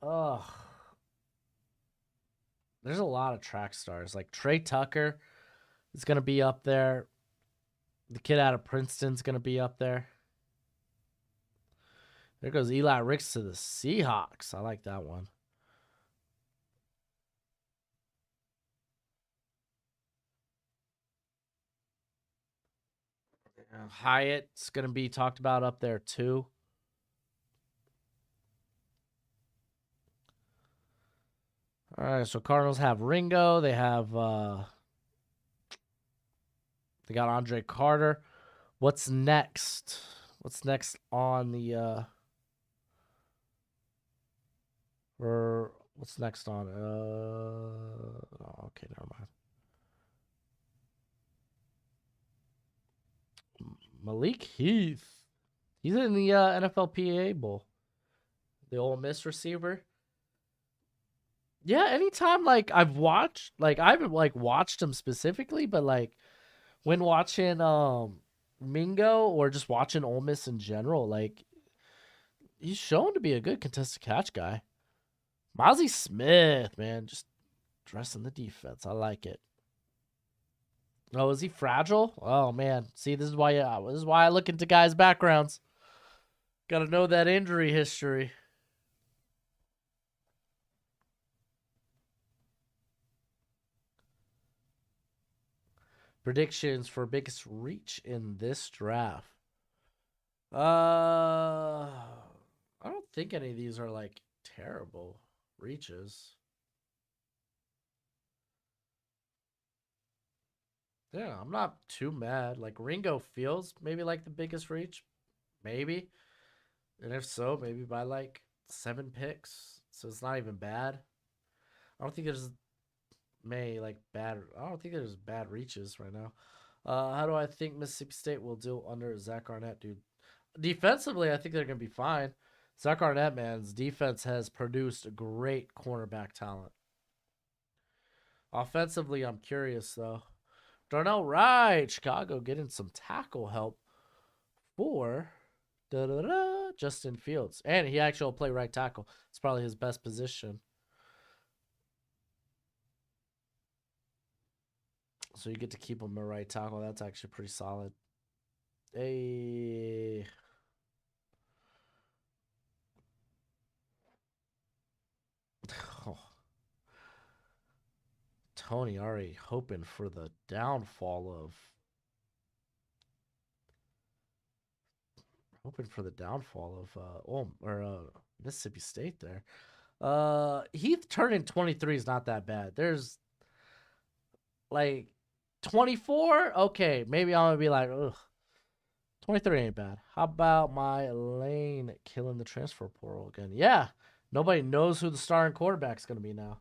Ugh. There's a lot of track stars. Like Trey Tucker is going to be up there. The kid out of Princeton's going to be up there. There goes Eli Ricks to the Seahawks. I like that one. Hyatt's going to be talked about up there too. All right, so Cardinals have Ringo. They have they got Andre Carter. What's next? What's next on the or what's next on oh, okay, never mind. Malik Heath. He's in the NFLPA Bowl. The Ole Miss receiver. Yeah, anytime like I've watched, like I haven't like watched him specifically, but like when watching Mingo or just watching Ole Miss in general, like he's shown to be a good contested catch guy. Mozzie Smith, man, just dressing the defense. I like it. Oh, is he fragile? Oh man, see, this is why I look into guys' backgrounds. Got to know that injury history. Predictions for biggest reach in this draft. I don't think any of these are like terrible reaches. Yeah, I'm not too mad. Like Ringo feels maybe like the biggest reach, maybe, and if so, maybe by like 7 picks. So it's not even bad. I don't think there's many like bad. I don't think there's bad reaches right now. How do I think Mississippi State will do under Zach Arnett, dude? Defensively, I think they're gonna be fine. Zach Arnett, man's defense has produced great cornerback talent. Offensively, I'm curious though. Darnell Wright, Chicago getting some tackle help for Justin Fields. And he actually will play right tackle. It's probably his best position. So you get to keep him a right tackle. That's actually pretty solid. Hey. Oh. Tony already hoping for the downfall of Mississippi State there. Heath turning 23 is not that bad. There's like 24. Okay, maybe I'm gonna be like, ugh. 23 ain't bad. How about my Lane killing the transfer portal again? Yeah, nobody knows who the starting quarterback's gonna be now.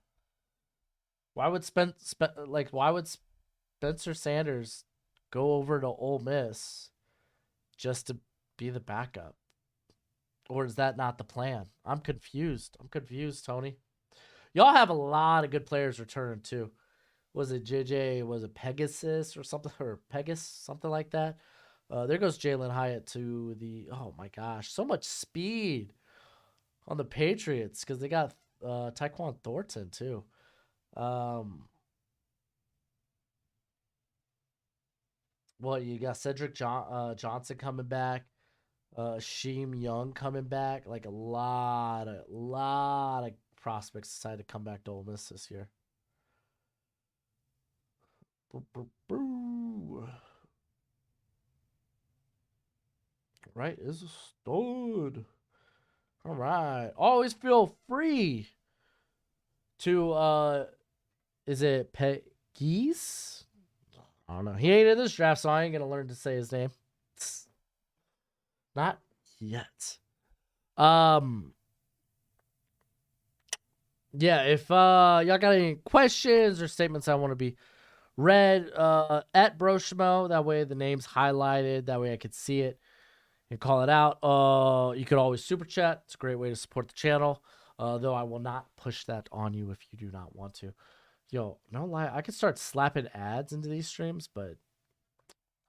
Why would why would Spencer Sanders go over to Ole Miss just to be the backup? Or is that not the plan? I'm confused. Tony. Y'all have a lot of good players returning too. Was it JJ? Was it Pegasus or something? Or Pegasus? Something like that? There goes Jalen Hyatt to the. Oh my gosh. So much speed on the Patriots because they got Tyquan Thornton too. Well, you got Cedric Johnson coming back. Sheem Young coming back. Like a lot of prospects decided to come back to Ole Miss this year. Right is a stud. All right. Always feel free to is it Pegis? I don't know. He ain't in this draft, so I ain't gonna learn to say his name. Not yet. Yeah, if y'all got any questions or statements I want to be read at Broshmo, that way the name's highlighted, that way I could see it and call it out. You could always super chat. It's a great way to support the channel. Though I will not push that on you if you do not want to. Yo, no lie, I could start slapping ads into these streams, but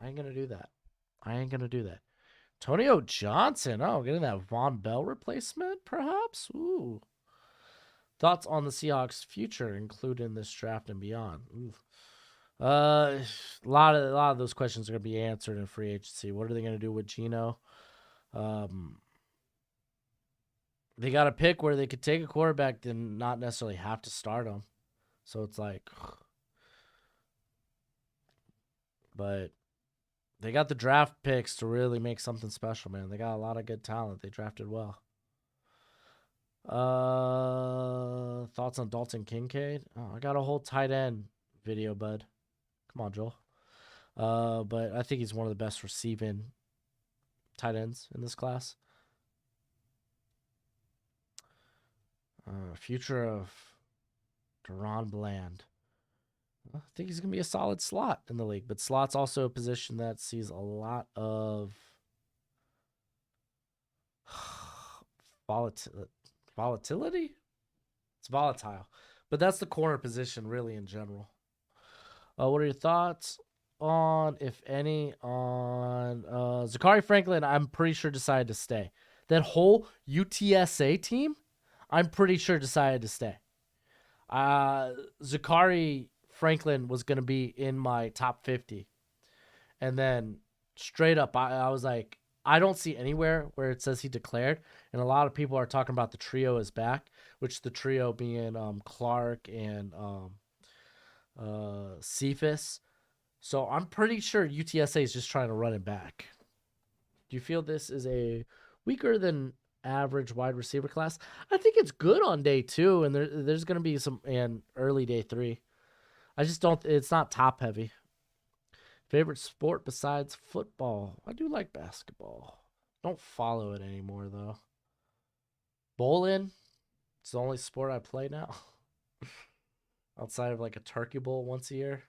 I ain't gonna do that. Antonio Johnson. Oh, getting that Von Bell replacement, perhaps? Ooh. Thoughts on the Seahawks' future, including this draft and beyond? Ooh. A lot of those questions are gonna be answered in free agency. What are they gonna do with Geno? They got to pick where they could take a quarterback and not necessarily have to start him. So it's like, but they got the draft picks to really make something special, man. They got a lot of good talent. They drafted well. Thoughts on Dalton Kincaid? Oh, I got a whole tight end video, bud. Come on, Joel. But I think he's one of the best receiving tight ends in this class. Future of Deron Bland. I think he's going to be a solid slot in the league, but slot's also a position that sees a lot of volatility. It's volatile, but that's the corner position really in general. What are your thoughts on, if any, on Zachary Franklin. I'm pretty sure decided to stay. That whole UTSA team, I'm pretty sure decided to stay. Zachary Franklin was going to be in my top 50. And then straight up, I was like, I don't see anywhere where it says he declared. And a lot of people are talking about the trio is back, which the trio being Clark and Cephas. So I'm pretty sure UTSA is just trying to run it back. Do you feel this is a weaker than average wide receiver class? I think it's good on day 2, and there's going to be some and early day 3. I just don't. It's not top heavy. Favorite sport besides football? I do like basketball. Don't follow it anymore though. Bowling. It's the only sport I play now. Outside of like a turkey bowl once a year.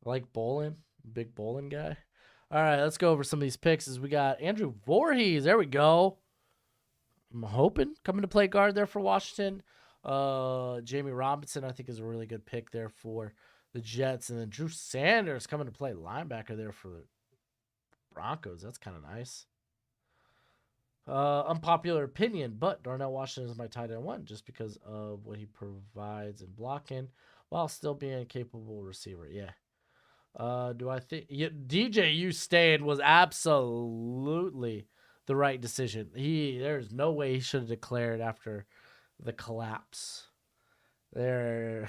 I like bowling. Big bowling guy. All right, let's go over some of these picks. As we got Andrew Voorhees. There we go. I'm hoping coming to play guard there for Washington. Jamie Robinson, I think, is a really good pick there for the Jets. And then Drew Sanders coming to play linebacker there for the Broncos. That's kind of nice. Unpopular opinion, but Darnell Washington is my tight end 1 just because of what he provides in blocking while still being a capable receiver. Yeah. Do I think DJU staying was absolutely the right decision. There's no way he should have declared after the collapse. There,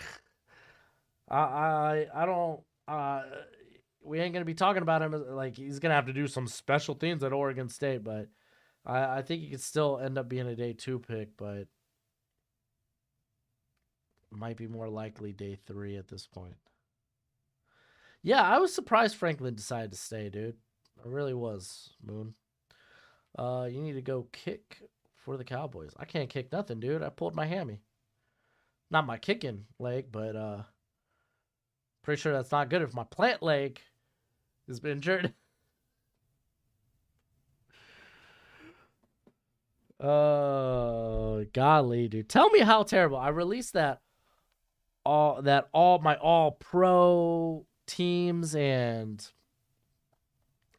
I don't. We ain't gonna be talking about him like he's gonna have to do some special things at Oregon State, but I think he could still end up being a day 2 pick, but might be more likely day 3 at this point. Yeah, I was surprised Franklin decided to stay, dude. I really was, Moon. You need to go kick for the Cowboys. I can't kick nothing, dude. I pulled my hammy. Not my kicking leg, but pretty sure that's not good if my plant leg has been injured. Oh, golly, dude. Tell me how terrible. I released all my all pro teams and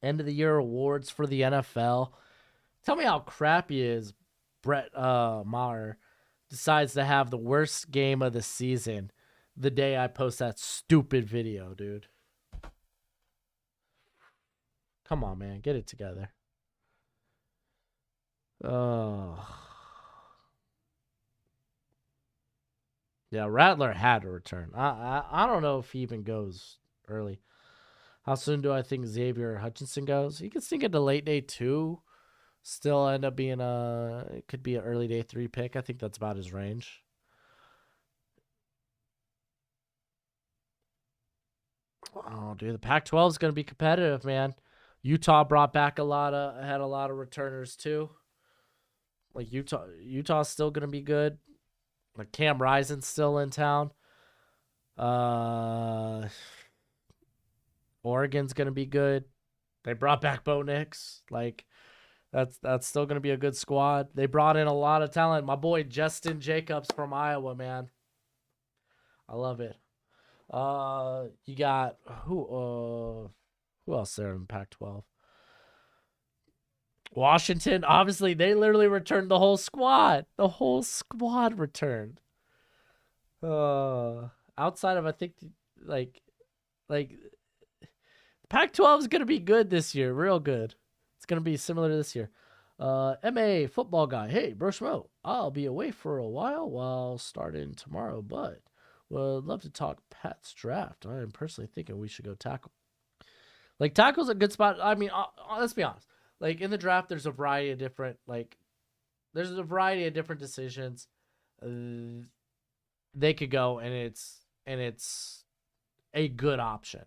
end of the year awards for the NFL. Tell me how crappy is Brett Maher decides to have the worst game of the season the day I post that stupid video, dude. Come on, man. Get it together. Oh. Yeah, Rattler had to return. I don't know if he even goes early. How soon do I think Xavier Hutchinson goes? He could sneak into late day 2. Still end up being it could be an early day 3 pick. I think that's about his range. Oh, dude, the Pac-12 is going to be competitive, man. Utah brought back had a lot of returners too. Like Utah's still going to be good. Like Cam Rising's still in town. Oregon's going to be good. They brought back Bo Nix. Like that's still going to be a good squad. They brought in a lot of talent. My boy Justin Jacobs from Iowa, man. I love it. You got who else there in Pac-12? Washington, obviously, they literally returned the whole squad. The whole squad returned. Outside of I think like Pac-12 is gonna be good this year, real good. It's gonna be similar to this year. MA football guy. Hey, Broshmo, I'll be away for a while starting tomorrow, but would love to talk Pat's draft. I am personally thinking we should go tackle. Like tackle's a good spot. I mean, let's be honest. Like in the draft, there's a variety of different decisions. They could go, and it's a good option.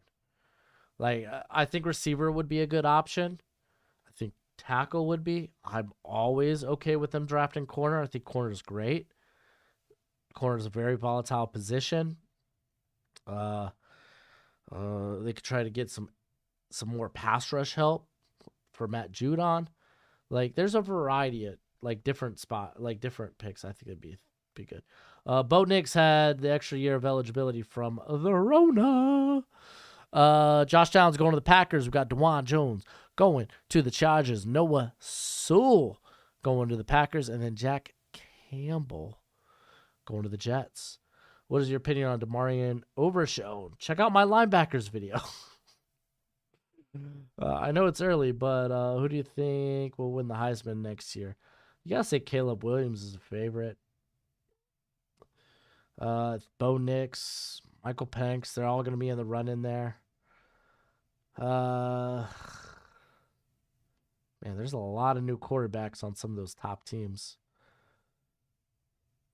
Like I think receiver would be a good option. I think tackle would be. I'm always okay with them drafting corner. I think corner is great. Corner is a very volatile position. They could try to get some more pass rush help for Matt Judon. Like there's a variety of different picks. I think it'd be good. Bo Nix had the extra year of eligibility from the Rona. Josh Downs going to the Packers. We've got DeJuan Jones going to the Chargers. Noah Sewell going to the Packers. And then Jack Campbell going to the Jets. What is your opinion on Demarion Overshown? Check out my linebackers video. I know it's early, but who do you think will win the Heisman next year? You gotta say Caleb Williams is a favorite. Bo Nix, Michael Penix, they're all gonna be in the run in there. Man, there's a lot of new quarterbacks on some of those top teams.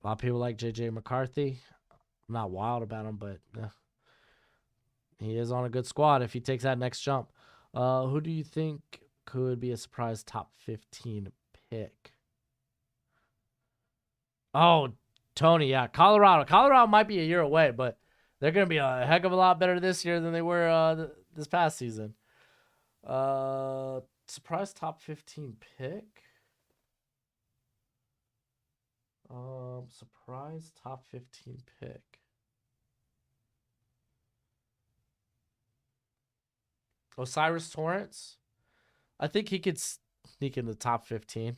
A lot of people like JJ McCarthy. I'm not wild about him, but he is on a good squad if he takes that next jump. Who do you think could be a surprise top 15 pick? Oh, Tony, yeah. Colorado. Colorado might be a year away, but they're going to be a heck of a lot better this year than they were this past season. Surprise top 15 pick? Surprise top 15 pick. Osiris Torrance. I think he could sneak in the top 15.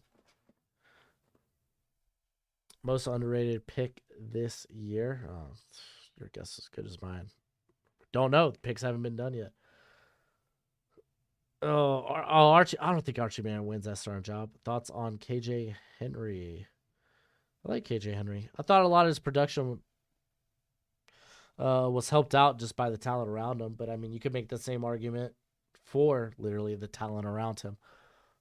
Most underrated pick this year. Oh, your guess is as good as mine. Don't know. The picks haven't been done yet. Oh, Archie. I don't think Archie Manning wins that starting job. Thoughts on KJ Henry? I like KJ Henry. I thought a lot of his production was helped out just by the talent around him. But I mean, you could make the same argument for literally the talent around him.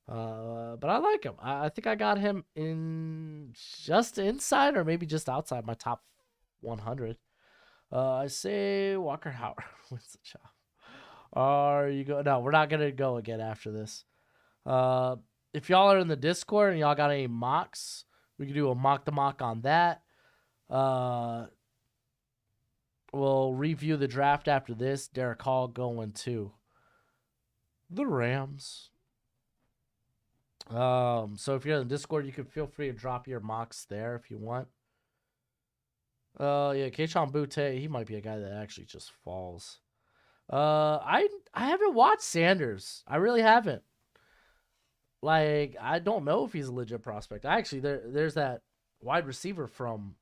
But I like him. I think I got him in just inside or maybe just outside my top 100. I say Walker Howard wins the job. Are you go? No, we're not gonna go again after this. If y'all are in the Discord and y'all got any mocks, we can do a mock the mock on that. We'll review the draft after this. Derek Hall going to the Rams. So if you're in the Discord, you can feel free to drop your mocks there if you want. Yeah, Keishon Butte, he might be a guy that actually just falls. I haven't watched Sanders. I really haven't. Like, I don't know if he's a legit prospect. Actually, there's that wide receiver from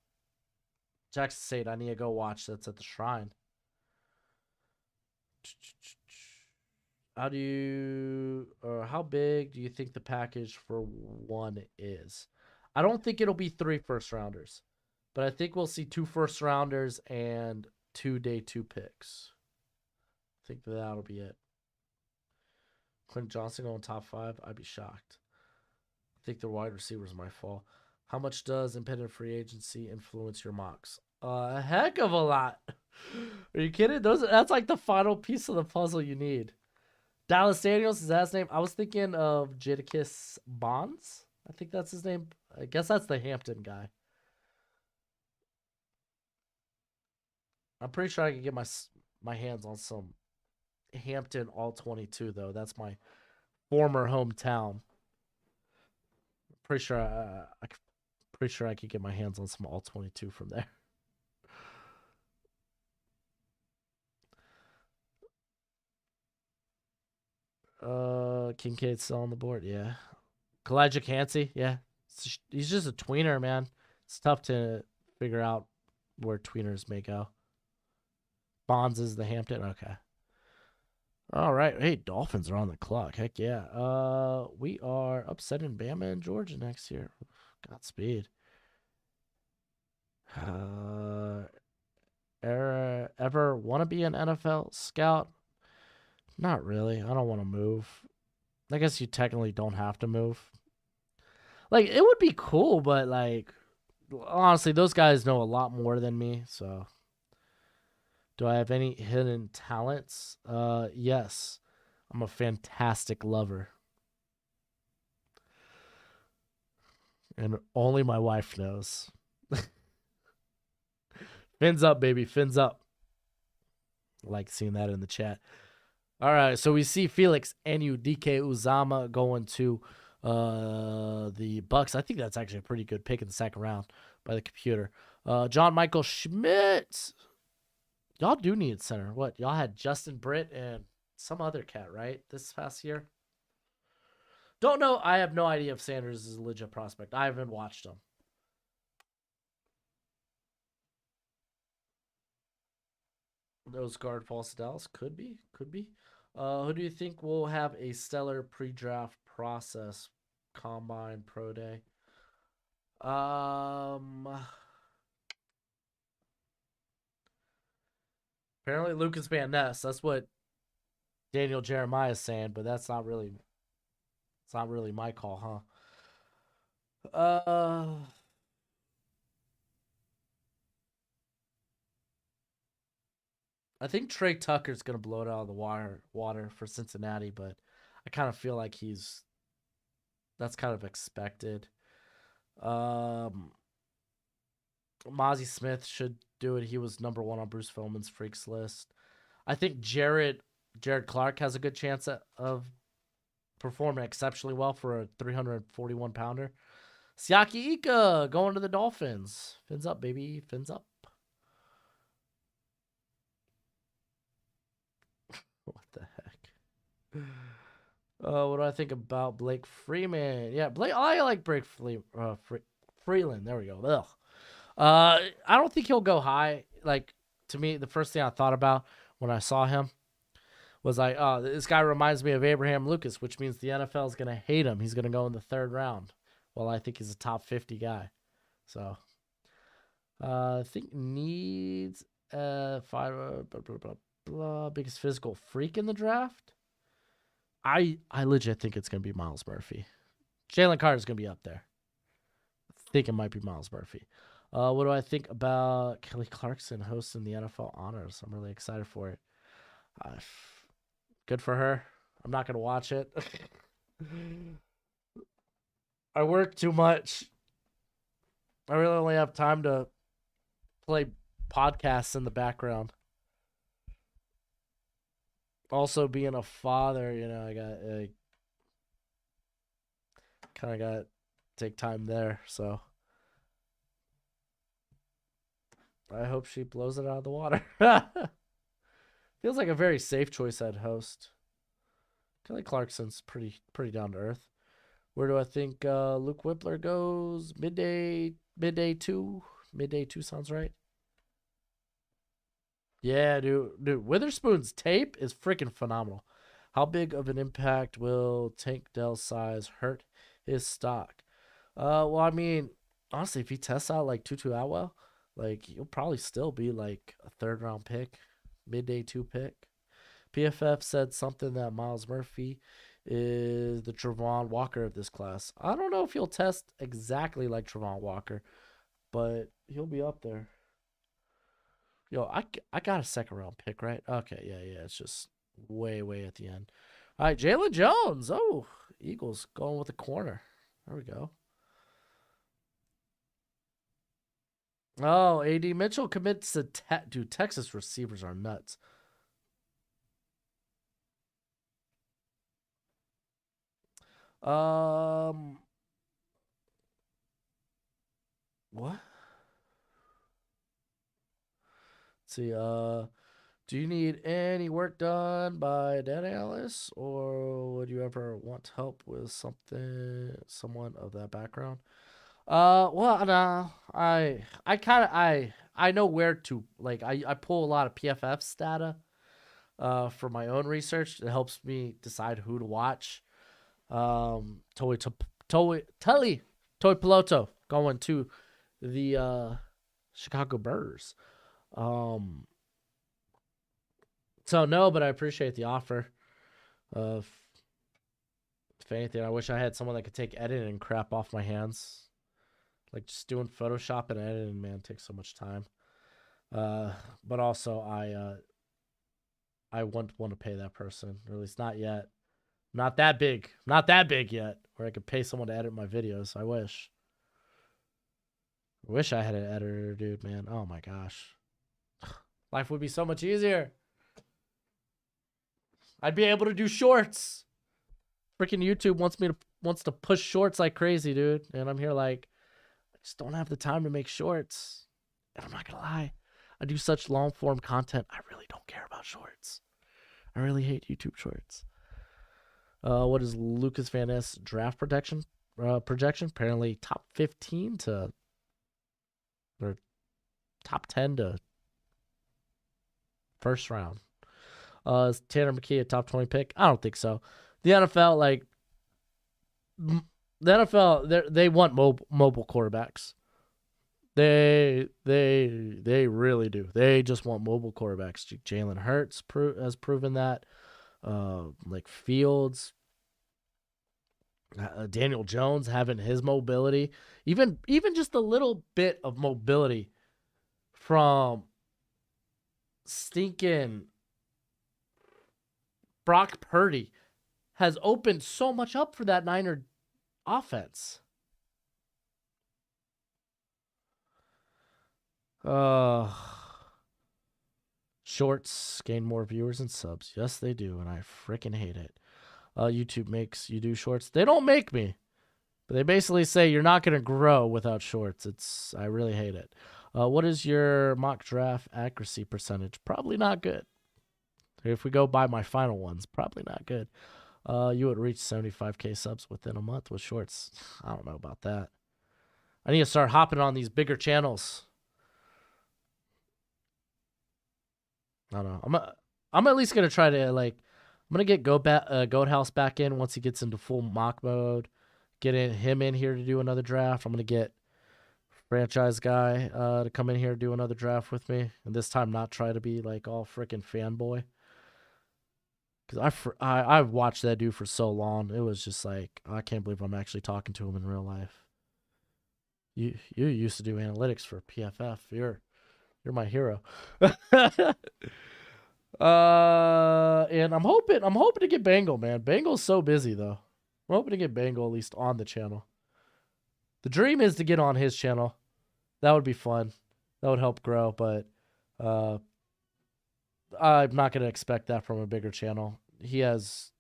Jackson State I need to go watch that's at the Shrine. How big do you think the package for one is? I don't think it'll be 3 first rounders, but I think we'll see 2 first rounders and 2 day 2 picks. I think that'll be it. Quentin Johnson going top 5, I'd be shocked. I think the wide receivers might fall. How much does impending free agency influence your mocks? A heck of a lot. Are you kidding? That's like the final piece of the puzzle you need. Dallas Daniels, is that his name? I was thinking of Jadakiss Bonds. I think that's his name. I guess that's the Hampton guy. I'm pretty sure I can get my hands on some Hampton All-22, though. That's my former hometown. Pretty sure I could get my hands on some All-22 from there. Kincaid's still on the board, yeah. Kalijah Cansey, yeah. He's just a tweener, man. It's tough to figure out where tweeners may go. Bonds is the Hampton, okay. All right, hey, Dolphins are on the clock. Heck yeah. We are upsetting Bama and Georgia next year. Godspeed. Ever want to be an NFL scout? Not really. I don't want to move. I guess you technically don't have to move. Like, it would be cool, but, like, honestly, those guys know a lot more than me, so. Do I have any hidden talents? Yes. I'm a fantastic lover. And only my wife knows. Fins up, baby. Fins up. I like seeing that in the chat. All right, so we see Felix Anudike Uzama going to the Bucks. I think that's actually a pretty good pick in the second round by the computer. John Michael Schmidt Y'all do need center. What? Y'all had Justin Britt and some other cat, right? This past year. Don't know. I have no idea if Sanders is a legit prospect. I haven't watched him. Those guard falls to Dallas. Could be. Could be. Who do you think will have a stellar pre-draft process, combine, pro day? Um, Apparently Lucas Van Ness. That's what Daniel Jeremiah is saying, but that's not really. It's not really my call, huh? I think Trey Tucker's gonna blow it out of the water for Cincinnati, but I kind of feel like that's kind of expected. Um, Mozzie Smith should do it. He was number one on Bruce Feldman's freaks list. I think Jared Clark has a good chance of performing exceptionally well for a 341 pounder. Siaki Ika going to the Dolphins. Fins up, baby. Fins up. What the heck? What do I think about Blake Freeman? Yeah, I like Freeland. There we go. Ugh. I don't think he'll go high. Like, to me, the first thing I thought about when I saw him was like, oh, this guy reminds me of Abraham Lucas, which means the NFL is gonna hate him. He's gonna go in the third round. Well, I think he's a top 50 guy. So, I think needs five blah, blah, blah, blah, biggest physical freak in the draft. I legit think it's gonna be Miles Murphy. Jalen Carter's gonna be up there. I think it might be Miles Murphy. What do I think about Kelly Clarkson hosting the NFL Honors? I'm really excited for it. Good for her. I'm not gonna watch it. I work too much. I really only have time to play podcasts in the background. Also, being a father, I kind of got to take time there. So I hope she blows it out of the water. Feels like a very safe choice at host. Kelly Clarkson's pretty down to earth. Where do I think Luke Whippler goes? Midday two. Midday two sounds right. Yeah, dude. Witherspoon's tape is freaking phenomenal. How big of an impact will Tank Dell's size hurt his stock? Well, I mean, honestly, if he tests out like Tutu Atwell, like he'll probably still be like a third round pick, midday two pick. PFF said something that Miles Murphy is the Travon Walker of this class. I don't know if he'll test exactly like Travon Walker, but he'll be up there. Yo, I got a second round pick, right? Okay, yeah. It's just way at the end. All right, Jalen Jones. Oh, Eagles going with the corner. There we go. Oh, AD Mitchell commits to dude. Texas receivers are nuts. Um, what? Let's see. Do you need any work done by data analysts, or would you ever want help with someone of that background? Well, no, I kind of I know where to like. I pull a lot of PFF's data, for my own research. It helps me decide who to watch. Toy Piloto going to the Chicago Bears. Um, so no, but I appreciate the offer. Of if anything, I wish I had someone that could take editing and crap off my hands. Like just doing Photoshop and editing, man, takes so much time. But also I wouldn't want to pay that person, or at least not yet. Not that big. Not that big yet, where I could pay someone to edit my videos. I wish. I wish I had an editor, dude, man. Oh my gosh. Life would be so much easier. I'd be able to do shorts. Freaking YouTube wants to push shorts like crazy, dude. And I'm here like, I just don't have the time to make shorts. And I'm not gonna lie, I do such long form content. I really don't care about shorts. I really hate YouTube shorts. What is Lucas Van Ness draft projection? Apparently top 15 to or top 10 to first round. Is Tanner McKee a top 20 pick? I don't think so. The NFL, they want mobile quarterbacks. They really do. They just want mobile quarterbacks. Jalen Hurts has proven that. Like Fields, Daniel Jones having his mobility, even just a little bit of mobility from stinking Brock Purdy has opened so much up for that Niner offense. Shorts gain more viewers and subs. Yes, they do, and I freaking hate it. YouTube makes you do shorts. They don't make me, but they basically say you're not going to grow without shorts. I really hate it. What is your mock draft accuracy percentage? Probably not good. If we go by my final ones, probably not good. You would reach 75K subs within a month with shorts. I don't know about that. I need to start hopping on these bigger channels. I don't know. I'm at least gonna try to I'm gonna get Goat House back in once he gets into full mock mode. Get him in here to do another draft. I'm gonna get franchise guy to come in here to do another draft with me, and this time not try to be like all freaking fanboy. Because I've watched that dude for so long. It was just like, I can't believe I'm actually talking to him in real life. You used to do analytics for PFF. You're my hero. And I'm hoping to get Bengal, man. Bengal's so busy though. I'm hoping to get Bengal at least on the channel. The dream is to get on his channel. That would be fun. That would help grow, but I'm not going to expect that from a bigger channel. He has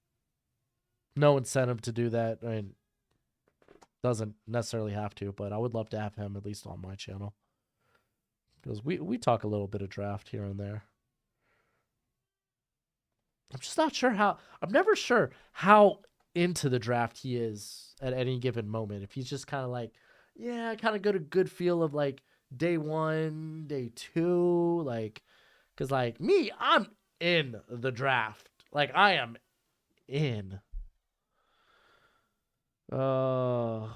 no incentive to do that. I mean, doesn't necessarily have to, but I would love to have him at least on my channel. Because we talk a little bit of draft here and there. I'm just not sure I'm never sure how into the draft he is at any given moment. If he's just kind of like, yeah, I kind of got a good feel of like day 1, day 2, like, because like me, I'm in the draft. Like I am in. Yeah,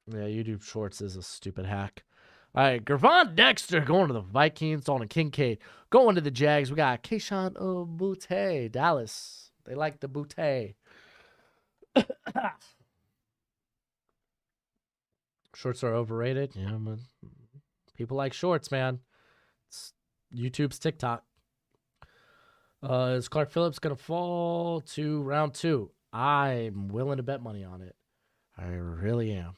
YouTube Shorts is a stupid hack. All right, Gervon Dexter going to the Vikings. Dalton Kincaid going to the Jags. We got Keyshawn Butte, Dallas. They like the Butte. Shorts are overrated. Yeah, man. People like shorts, man. It's YouTube's TikTok. Is Clark Phillips going to fall to round 2? I'm willing to bet money on it. I really am.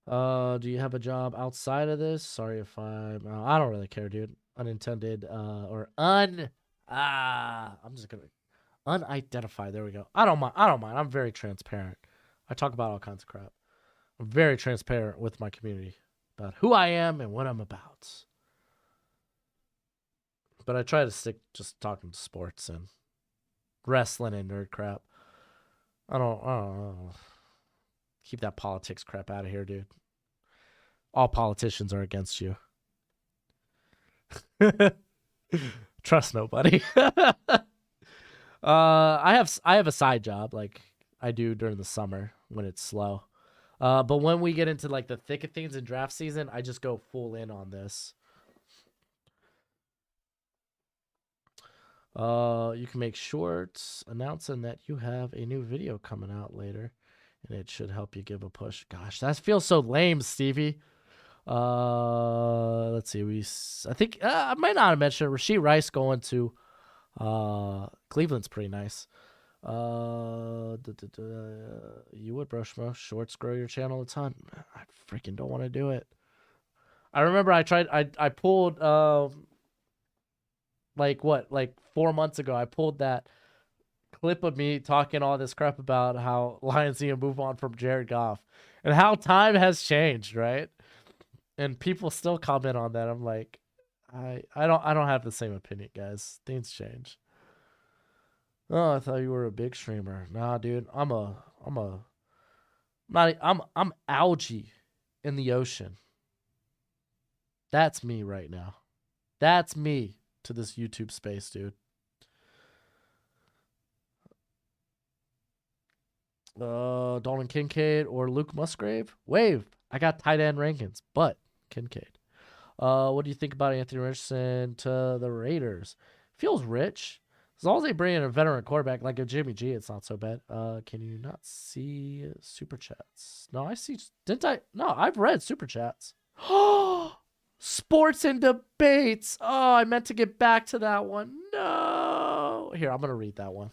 Do you have a job outside of this? Sorry if I don't really care, dude. Unintended I'm just gonna unidentified. There we go. I don't mind. I'm very transparent. I talk about all kinds of crap. I'm very transparent with my community about who I am and what I'm about. But I try to stick just talking to sports and wrestling and nerd crap. I don't know. Keep that politics crap out of here, dude. All politicians are against you. Trust nobody. I have a side job like I do during the summer when it's slow. But when we get into like the thick of things in draft season, I just go full in on this. You can make shorts announcing that you have a new video coming out later, and it should help you give a push. Gosh, that feels so lame, Stevie. Let's see. I think I might not have mentioned Rashee Rice going to Cleveland's pretty nice. You would Broshmo shorts grow your channel a ton. I freaking don't want to do it. I remember I pulled like 4 months ago, I pulled that clip of me talking all this crap about how Lions need to move on from Jared Goff and how time has changed, right? And people still comment on that. I'm like, I don't have the same opinion, guys. Things change. Oh, I thought you were a big streamer. Nah, dude. I'm algae in the ocean. That's me right now. That's me to this YouTube space, dude. Dalton Kincaid or Luke Musgrave? Wave. I got tight end rankings, but Kincaid. What do you think about Anthony Richardson to the Raiders? Feels rich. As long as they bring in a veteran quarterback like a Jimmy G, it's not so bad. Can you not see super chats? No, I see. Didn't I? No, I've read super chats. Sports and debates. Oh, I meant to get back to that one. No. Here, I'm gonna read that one.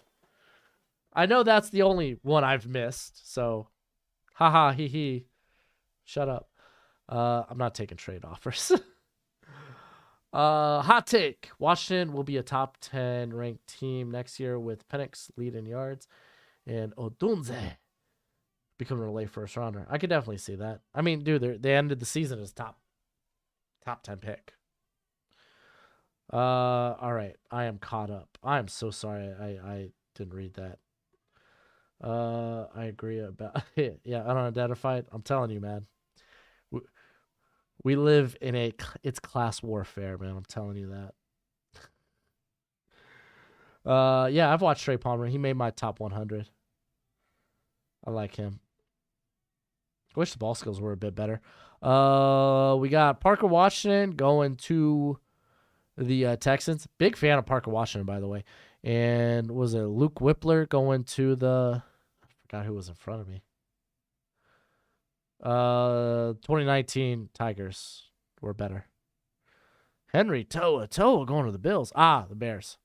I know that's the only one I've missed. So, haha, hee hee. Shut up. I'm not taking trade offers. Hot take. Washington will be a top 10 ranked team next year with Penix lead in yards and Odunze becoming a late first rounder. I could definitely see that. I mean, dude, they ended the season as top 10 pick. All right. I am caught up. I am so sorry. I didn't read that. I agree about it. Yeah, unidentified. I'm telling you, man. We live in it's class warfare, man. I'm telling you that. Yeah, I've watched Trey Palmer. He made my top 100. I like him. I wish the ball skills were a bit better. We got Parker Washington going to the Texans. Big fan of Parker Washington, by the way. And was it Luke Whippler going to the... I forgot who was in front of me. 2019 Tigers were better. Henry Toa going to the Bills. The Bears.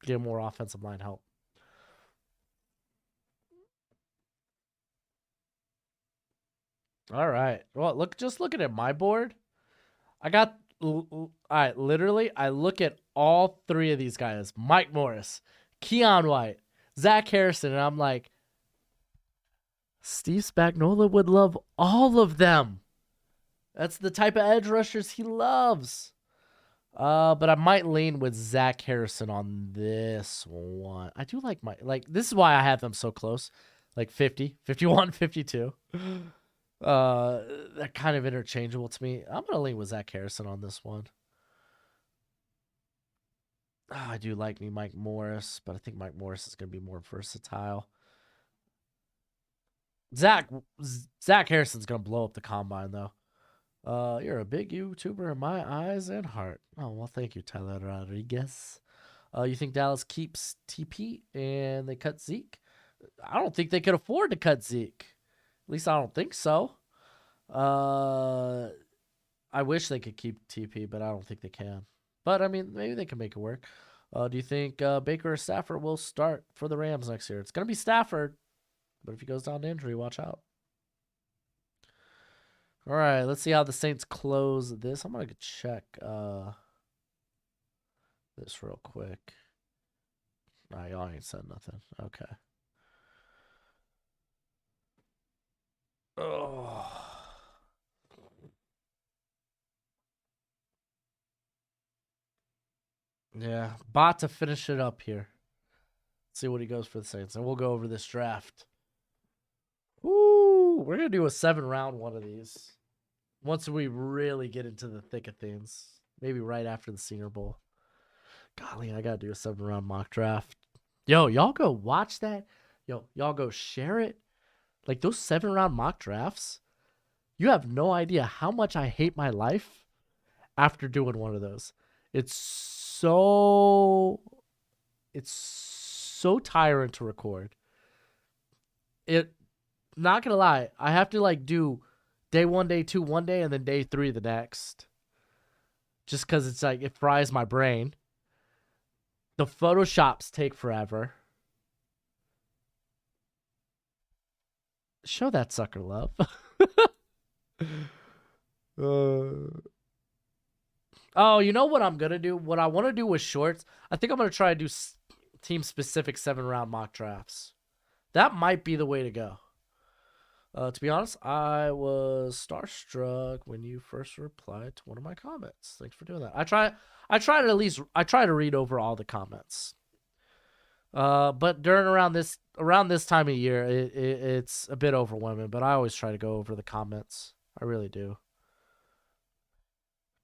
Get more offensive line help. All right. Well, just looking at my board, I got all right. Literally, I look at all three of these guys: Mike Morris, Keon White, Zach Harrison, and I'm like, Steve Spagnuolo would love all of them. That's the type of edge rushers he loves. But I might lean with Zach Harrison on this one. I do like this is why I have them so close. Like 50, 51, 52. They're kind of interchangeable to me. I'm gonna lean with Zach Harrison on this one. I do like me Mike Morris, but I think Mike Morris is gonna be more versatile. Zach Harrison's gonna blow up the combine though. You're a big YouTuber in my eyes and heart. Oh well, thank you, Tyler Rodriguez. You think Dallas keeps TP and they cut Zeke? I don't think they could afford to cut Zeke. At least I don't think so. I wish they could keep TP, but I don't think they can. But I mean, maybe they can make it work. Do you think Baker or Stafford will start for the Rams next year? It's gonna be Stafford, but if he goes down to injury, watch out. All right, let's see how the Saints close this. I'm gonna check this real quick. Nah, y'all ain't said nothing. Okay. Oh. Yeah, bot to finish it up here. Let's see what he goes for the Saints, and we'll go over this draft. Woo! We're gonna do a 7-round one of these once we really get into the thick of things. Maybe right after the Senior Bowl. Golly, I gotta do a 7-round mock draft. Yo, y'all go watch that. Yo, y'all go share it. Like those 7-round mock drafts. You have no idea how much I hate my life after doing one of those. It's so tiring to record. Not gonna lie, I have to do day 1, day 2 one day, and then day 3 the next. Just because it's it fries my brain. The Photoshops take forever. Show that sucker love. Oh, you know what I'm gonna do? What I want to do with shorts, I think I'm gonna try to do team-specific 7-round mock drafts. That might be the way to go. To be honest, I was starstruck when you first replied to one of my comments. Thanks for doing that. I try to read over all the comments. But during around this time of year, it's a bit overwhelming. But I always try to go over the comments. I really do.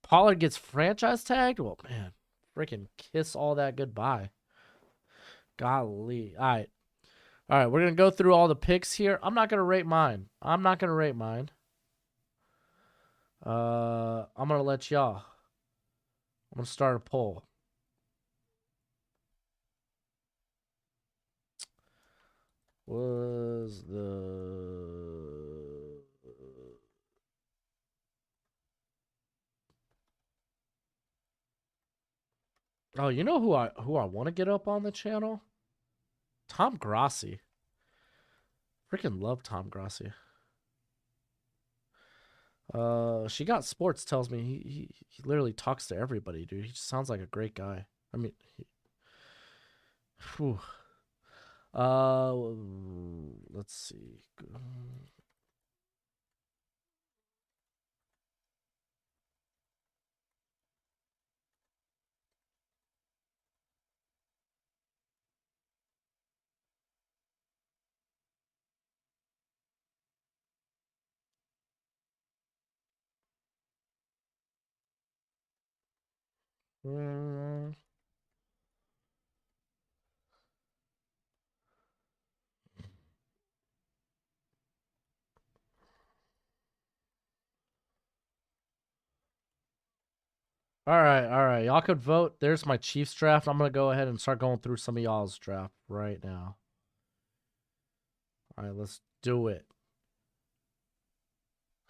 Pollard gets franchise tagged. Well, man, freaking kiss all that goodbye. Golly. All right. We're gonna go through all the picks here. I'm not gonna rate mine. I'm gonna let y'all. I'm gonna start a poll. Was the Oh, you know who I want to get up on the channel? Tom Grossi. Freaking love Tom Grossi. She got sports tells me he literally talks to everybody, dude. He just sounds like a great guy. I mean, whew. Let's see. Mm, all right. Y'all could vote. There's my Chiefs draft. I'm gonna go ahead and start going through some of y'all's draft right now. All right, let's do it.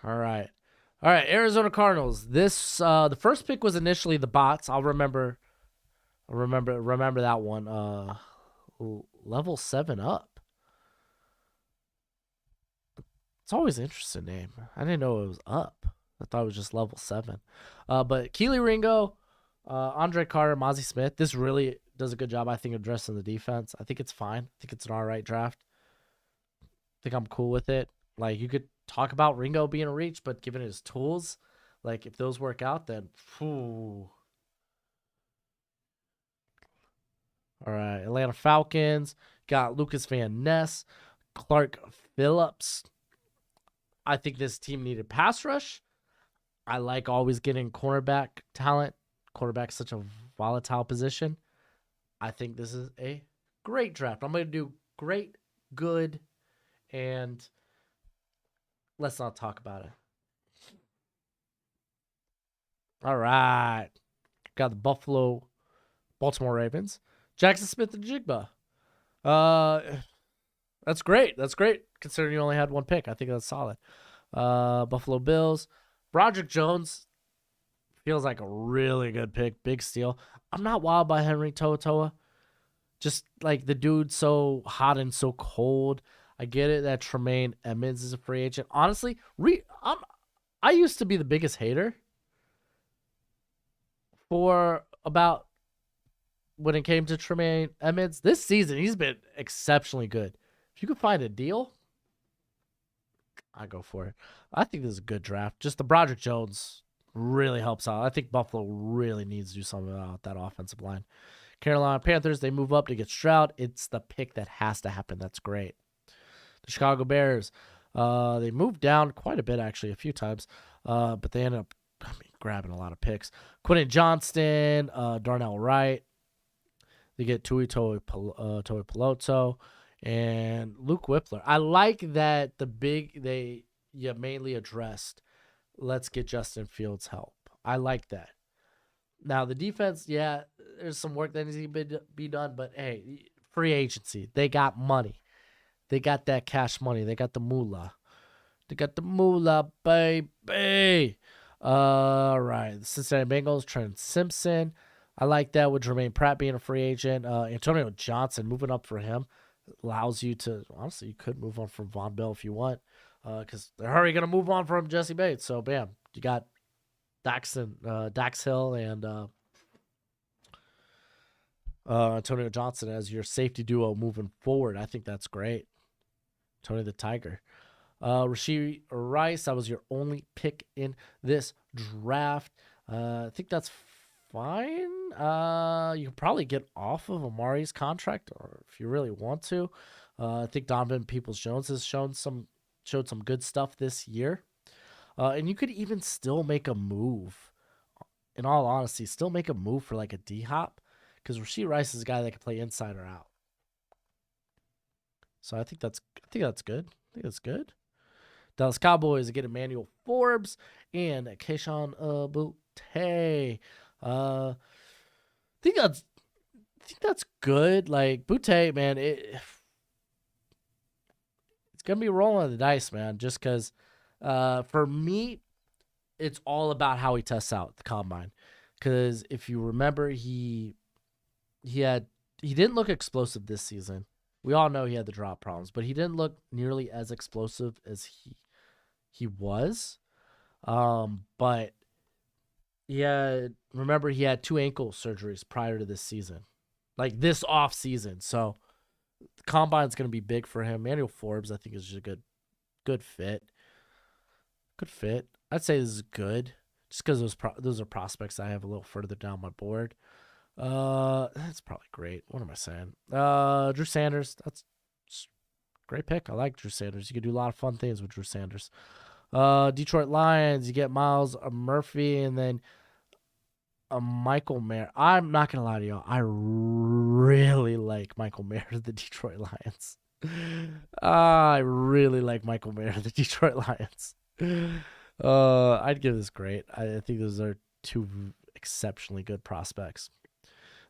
All right. All right, Arizona Cardinals. This the first pick was initially the bots. I'll remember that one. Level 7 up. It's always an interesting name. I didn't know it was up. I thought it was just level 7. But Keely Ringo, Andre Carter, Mozzie Smith. This really does a good job, I think, addressing the defense. I think it's fine. I think it's an all right draft. I think I'm cool with it. Like, you could talk about Ringo being a reach, but given his tools, like, if those work out, then, phew. All right, Atlanta Falcons got Lucas Van Ness, Clark Phillips. I think this team needed pass rush. I like always getting cornerback talent. Cornerback's such a volatile position. I think this is a great draft. I'm going to do great, good, and let's not talk about it. All right. Got the Baltimore Ravens. Jackson Smith and Jigba. Uh, that's great. That's great considering you only had one pick. I think that's solid. Buffalo Bills. Broderick Jones feels like a really good pick. Big steal. I'm not wild by Henry To'oTo'o. Just like the dude's so hot and so cold. I get it that Tremaine Edmonds is a free agent. Honestly, I used to be the biggest hater for about when it came to Tremaine Edmonds. This season, he's been exceptionally good. If you could find a deal, I go for it. I think this is a good draft. Just the Broderick Jones really helps out. I think Buffalo really needs to do something about that offensive line. Carolina Panthers, they move up to get Stroud. It's the pick that has to happen. That's great. The Chicago Bears, they moved down quite a bit, actually, a few times, but they ended up grabbing a lot of picks. Quentin Johnston, Darnell Wright. They get Tui Peloto and Luke Whippler. I like that you mainly addressed, let's get Justin Fields help. I like that. Now, the defense, yeah, there's some work that needs to be done, but hey, free agency. They got money. They got that cash money. They got the moolah. Baby. All right. The Cincinnati Bengals, Trent Simpson. I like that with Jermaine Pratt being a free agent. Antonio Johnson moving up for him allows you to, honestly, you could move on from Von Bell if you want, because they're already going to move on from Jesse Bates. So, bam, you got Dax Hill and Antonio Johnson as your safety duo moving forward. I think that's great. Tony the Tiger. Rashee Rice, that was your only pick in this draft. I think that's fine. You can probably get off of Amari's contract, or if you really want to. I think Donovan Peoples-Jones has showed some good stuff this year. And you could even still make a move. In all honesty, still make a move for like a D Hop, because Rashee Rice is a guy that can play inside or out. So I think that's good. I think that's good. Dallas Cowboys get Emmanuel Forbes and Keyshawn Butte. I think that's good. Like Butte, man, it's gonna be rolling the dice, man. Just because, for me, it's all about how he tests out the combine. Because if you remember, he didn't look explosive this season. We all know he had the drop problems, but he didn't look nearly as explosive as he was. But remember he had 2 ankle surgeries prior to this season, like this off season. So the combine's going to be big for him. Manuel Forbes, I think, is just a good fit. Good fit. I'd say this is good, just because those are prospects I have a little further down my board. That's probably great. What am I saying? Drew Sanders. That's great pick. I like Drew Sanders. You can do a lot of fun things with Drew Sanders. Detroit Lions. You get Miles Murphy, and then Michael Mayer. I'm not gonna lie to y'all. I really like Michael Mayer to the Detroit Lions. I really like Michael Mayer to the Detroit Lions. I'd give this great. I think those are 2 exceptionally good prospects.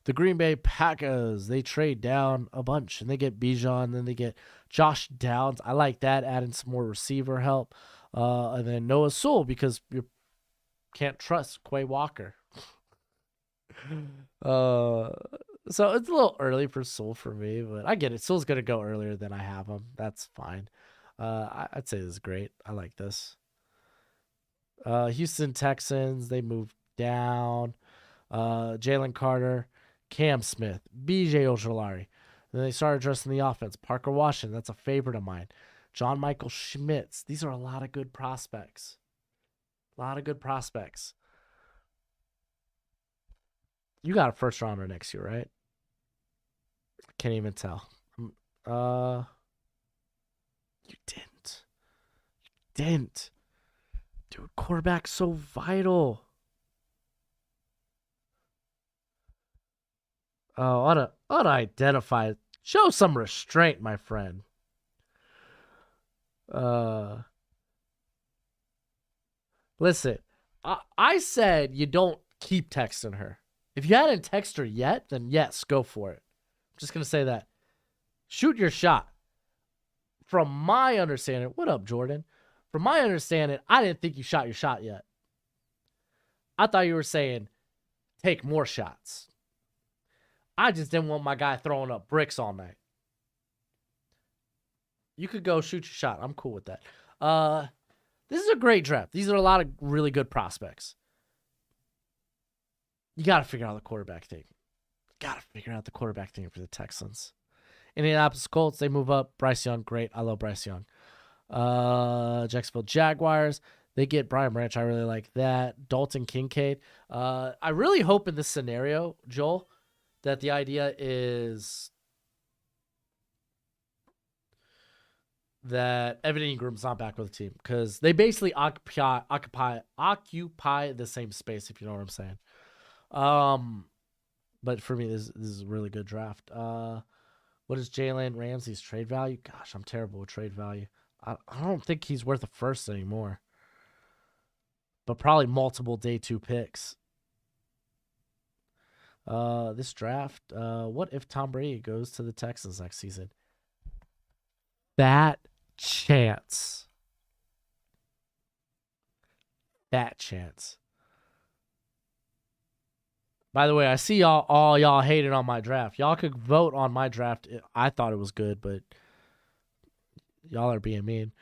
The Green Bay Packers, they trade down a bunch, and they get Bijan, then they get Josh Downs. I like that, adding some more receiver help. And then Noah Sewell, because you can't trust Quay Walker. So it's a little early for Sewell for me, but I get it. Sewell's going to go earlier than I have him. That's fine. I'd say this is great. I like this. Houston Texans, they moved down. Jalen Carter, Cam Smith, BJ Ojolari. Then they started addressing the offense. Parker Washington, that's a favorite of mine. John Michael Schmitz. These are a lot of good prospects. You got a first rounder next year, right? Can't even tell. You didn't. Dude, quarterback's so vital. Oh, unidentified. Show some restraint, my friend. Listen, I said you don't keep texting her. If you hadn't texted her yet, then yes, go for it. I'm just going to say that. Shoot your shot. From my understanding, what up, Jordan? From my understanding, I didn't think you shot your shot yet. I thought you were saying take more shots. I just didn't want my guy throwing up bricks all night. You could go shoot your shot. I'm cool with that. This is a great draft. These are a lot of really good prospects. You got to figure out the quarterback thing. For the Texans. Indianapolis Colts, they move up. Bryce Young, great. I love Bryce Young. Jacksonville Jaguars, they get Brian Branch. I really like that. Dalton Kincaid. I really hope in this scenario, Joel, that the idea is that Evan Ingram's not back with the team, because they basically occupy the same space, if you know what I'm saying. But for me, this is a really good draft. What is Jalen Ramsey's trade value? Gosh, I'm terrible with trade value. I don't think he's worth a first anymore. But probably multiple day 2 picks. This draft, what if Tom Brady goes to the Texans next season? That chance. By the way, I see all y'all hated on my draft. Y'all could vote on my draft. I thought it was good, but y'all are being mean.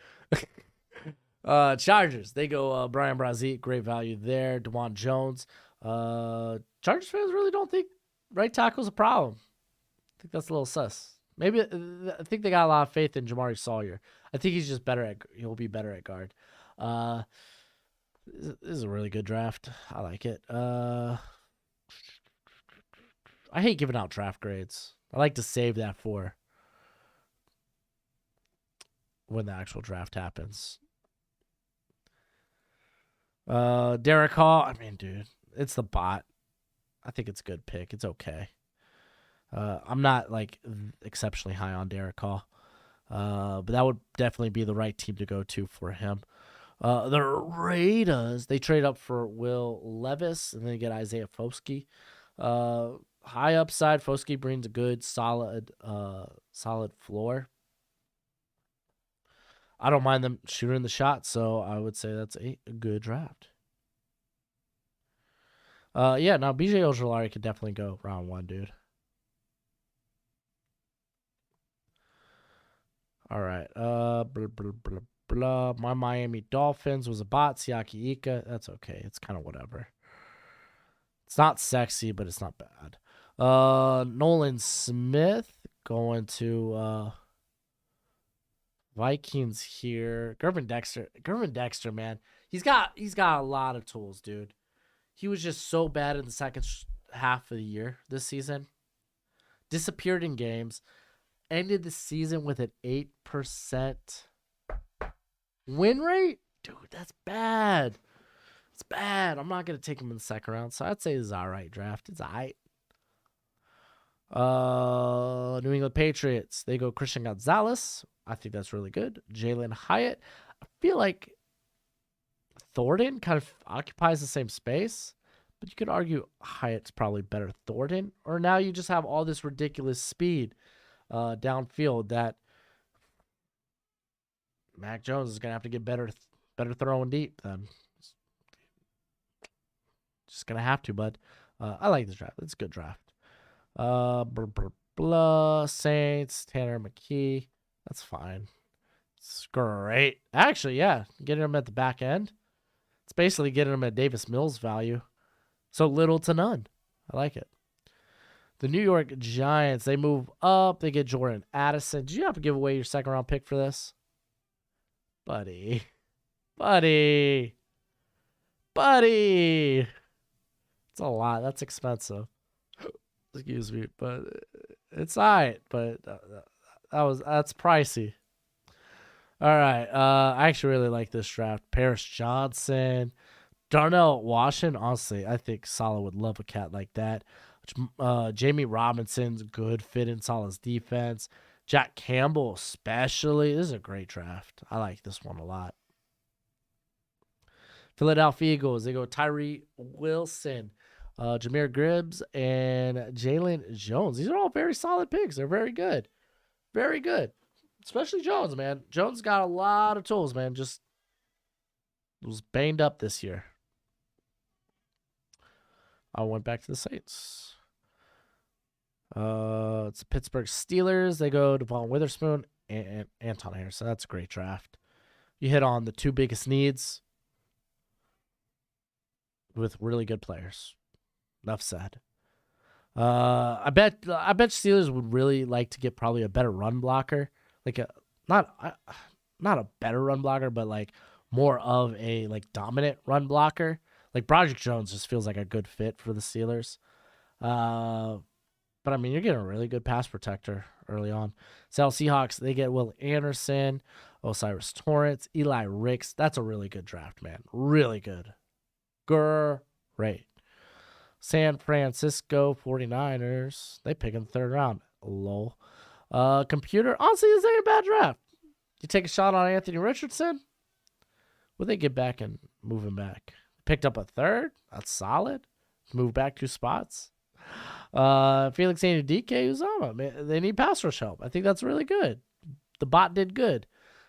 Chargers, they go Brian Brazil, great value there. DeJuan Jones. Chargers fans really don't think right tackle's a problem. I think that's a little sus. Maybe I think they got a lot of faith in Jamari Sawyer. I think he's just better at. He'll be better at guard. Uh, this is a really good draft. I like it. I hate giving out draft grades. I like to save that for when the actual draft happens. Derek Hall. I mean, dude, it's the bot. I think it's a good pick. It's okay. I'm not like exceptionally high on Derek Hall. But that would definitely be the right team to go to for him. The Raiders, they trade up for Will Levis and they get Isaiah Foskey. High upside. Foskey brings a good, solid floor. I don't mind them shooting the shot, so I would say that's a good draft. Yeah, now BJ Ojolari could definitely go round 1, dude. All right. Blah, blah, blah, blah. My Miami Dolphins was a bot. Siaki Ika. That's okay. It's kind of whatever. It's not sexy, but it's not bad. Nolan Smith going to Vikings here. Gervin Dexter, man. He's got a lot of tools, dude. He was just so bad in the second half of the year this season. Disappeared in games. Ended the season with an 8% win rate? Dude, that's bad. It's bad. I'm not going to take him in the second round, so I'd say this is all right draft. It's all right. New England Patriots. They go Christian Gonzalez. I think that's really good. Jalen Hyatt. I feel like Thornton kind of occupies the same space, but you could argue Hyatt's probably better Thornton. Or now you just have all this ridiculous speed downfield that Mac Jones is going to have to get better throwing deep then. Just going to have to, bud. I like this draft. It's a good draft. Saints, Tanner McKee. That's fine. It's great. Actually, yeah. Getting him at the back end. It's basically getting him at Davis Mills value. So little to none. I like it. The New York Giants, they move up. They get Jordan Addison. Did you have to give away your second round pick for this? Buddy. It's a lot. That's expensive. Excuse me, but it's all right. But that's pricey. All right. I actually really like this draft. Paris Johnson, Darnell Washington. Honestly, I think Salah would love a cat like that. Jamie Robinson's good fit in Salah's defense. Jack Campbell, especially. This is a great draft. I like this one a lot. Philadelphia Eagles, they go Tyree Wilson, Jameer Gibbs, and Jalen Jones. These are all very solid picks. They're very good. Very good. Especially Jones, man. Jones got a lot of tools, man. Just was banged up this year. I went back to the Saints. It's the Pittsburgh Steelers. They go Devon Witherspoon and Anton Harrison. That's a great draft. You hit on the two biggest needs with really good players. Enough said. I bet Steelers would really like to get probably a better run blocker, like not a better run blocker, but like more of a like dominant run blocker. Like Broderick Jones just feels like a good fit for the Steelers. But I mean, you're getting a really good pass protector early on. Seattle Seahawks, they get Will Anderson, Osiris Torrance, Eli Ricks. That's a really good draft, man. Really good. Great. San Francisco 49ers, they pick in the third round. Lol. Computer, honestly, this ain't a bad draft. You take a shot on Anthony Richardson. Would they get back and move him back? Picked up a third. That's solid. Move back 2 spots. Felix Anudike, Uzama. Man, they need pass rush help. I think that's really good. The bot did good.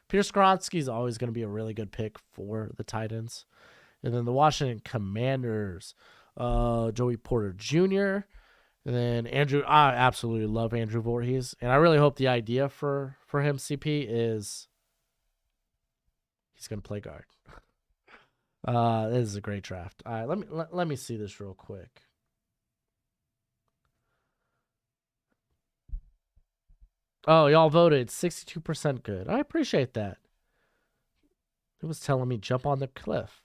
Pierce Skronsky is always going to be a really good pick for the Titans. And then the Washington Commanders, Joey Porter Jr. And then Andrew. I absolutely love Andrew Voorhees. And I really hope the idea for him, CP, is he's going to play guard. This is a great draft. All right, let me see this real quick. Oh, y'all voted 62% good. I appreciate that. It was telling me jump on the cliff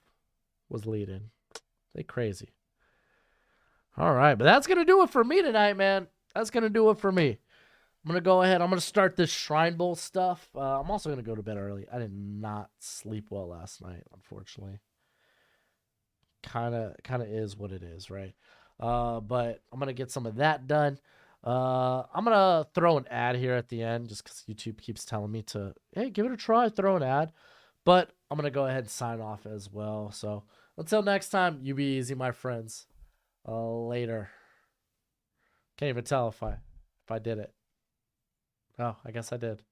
was leading. They crazy. All right, but that's going to do it for me tonight, man. That's going to do it for me. I'm going to go ahead. I'm going to start this Shrine Bowl stuff. I'm also going to go to bed early. I did not sleep well last night, unfortunately. Kind of is what it is, right? But I'm going to get some of that done. I'm going to throw an ad here at the end just because YouTube keeps telling me to, hey, give it a try, throw an ad. But I'm going to go ahead and sign off as well. So until next time, you be easy, my friends. Later. Can't even tell if I did it. Oh, I guess I did.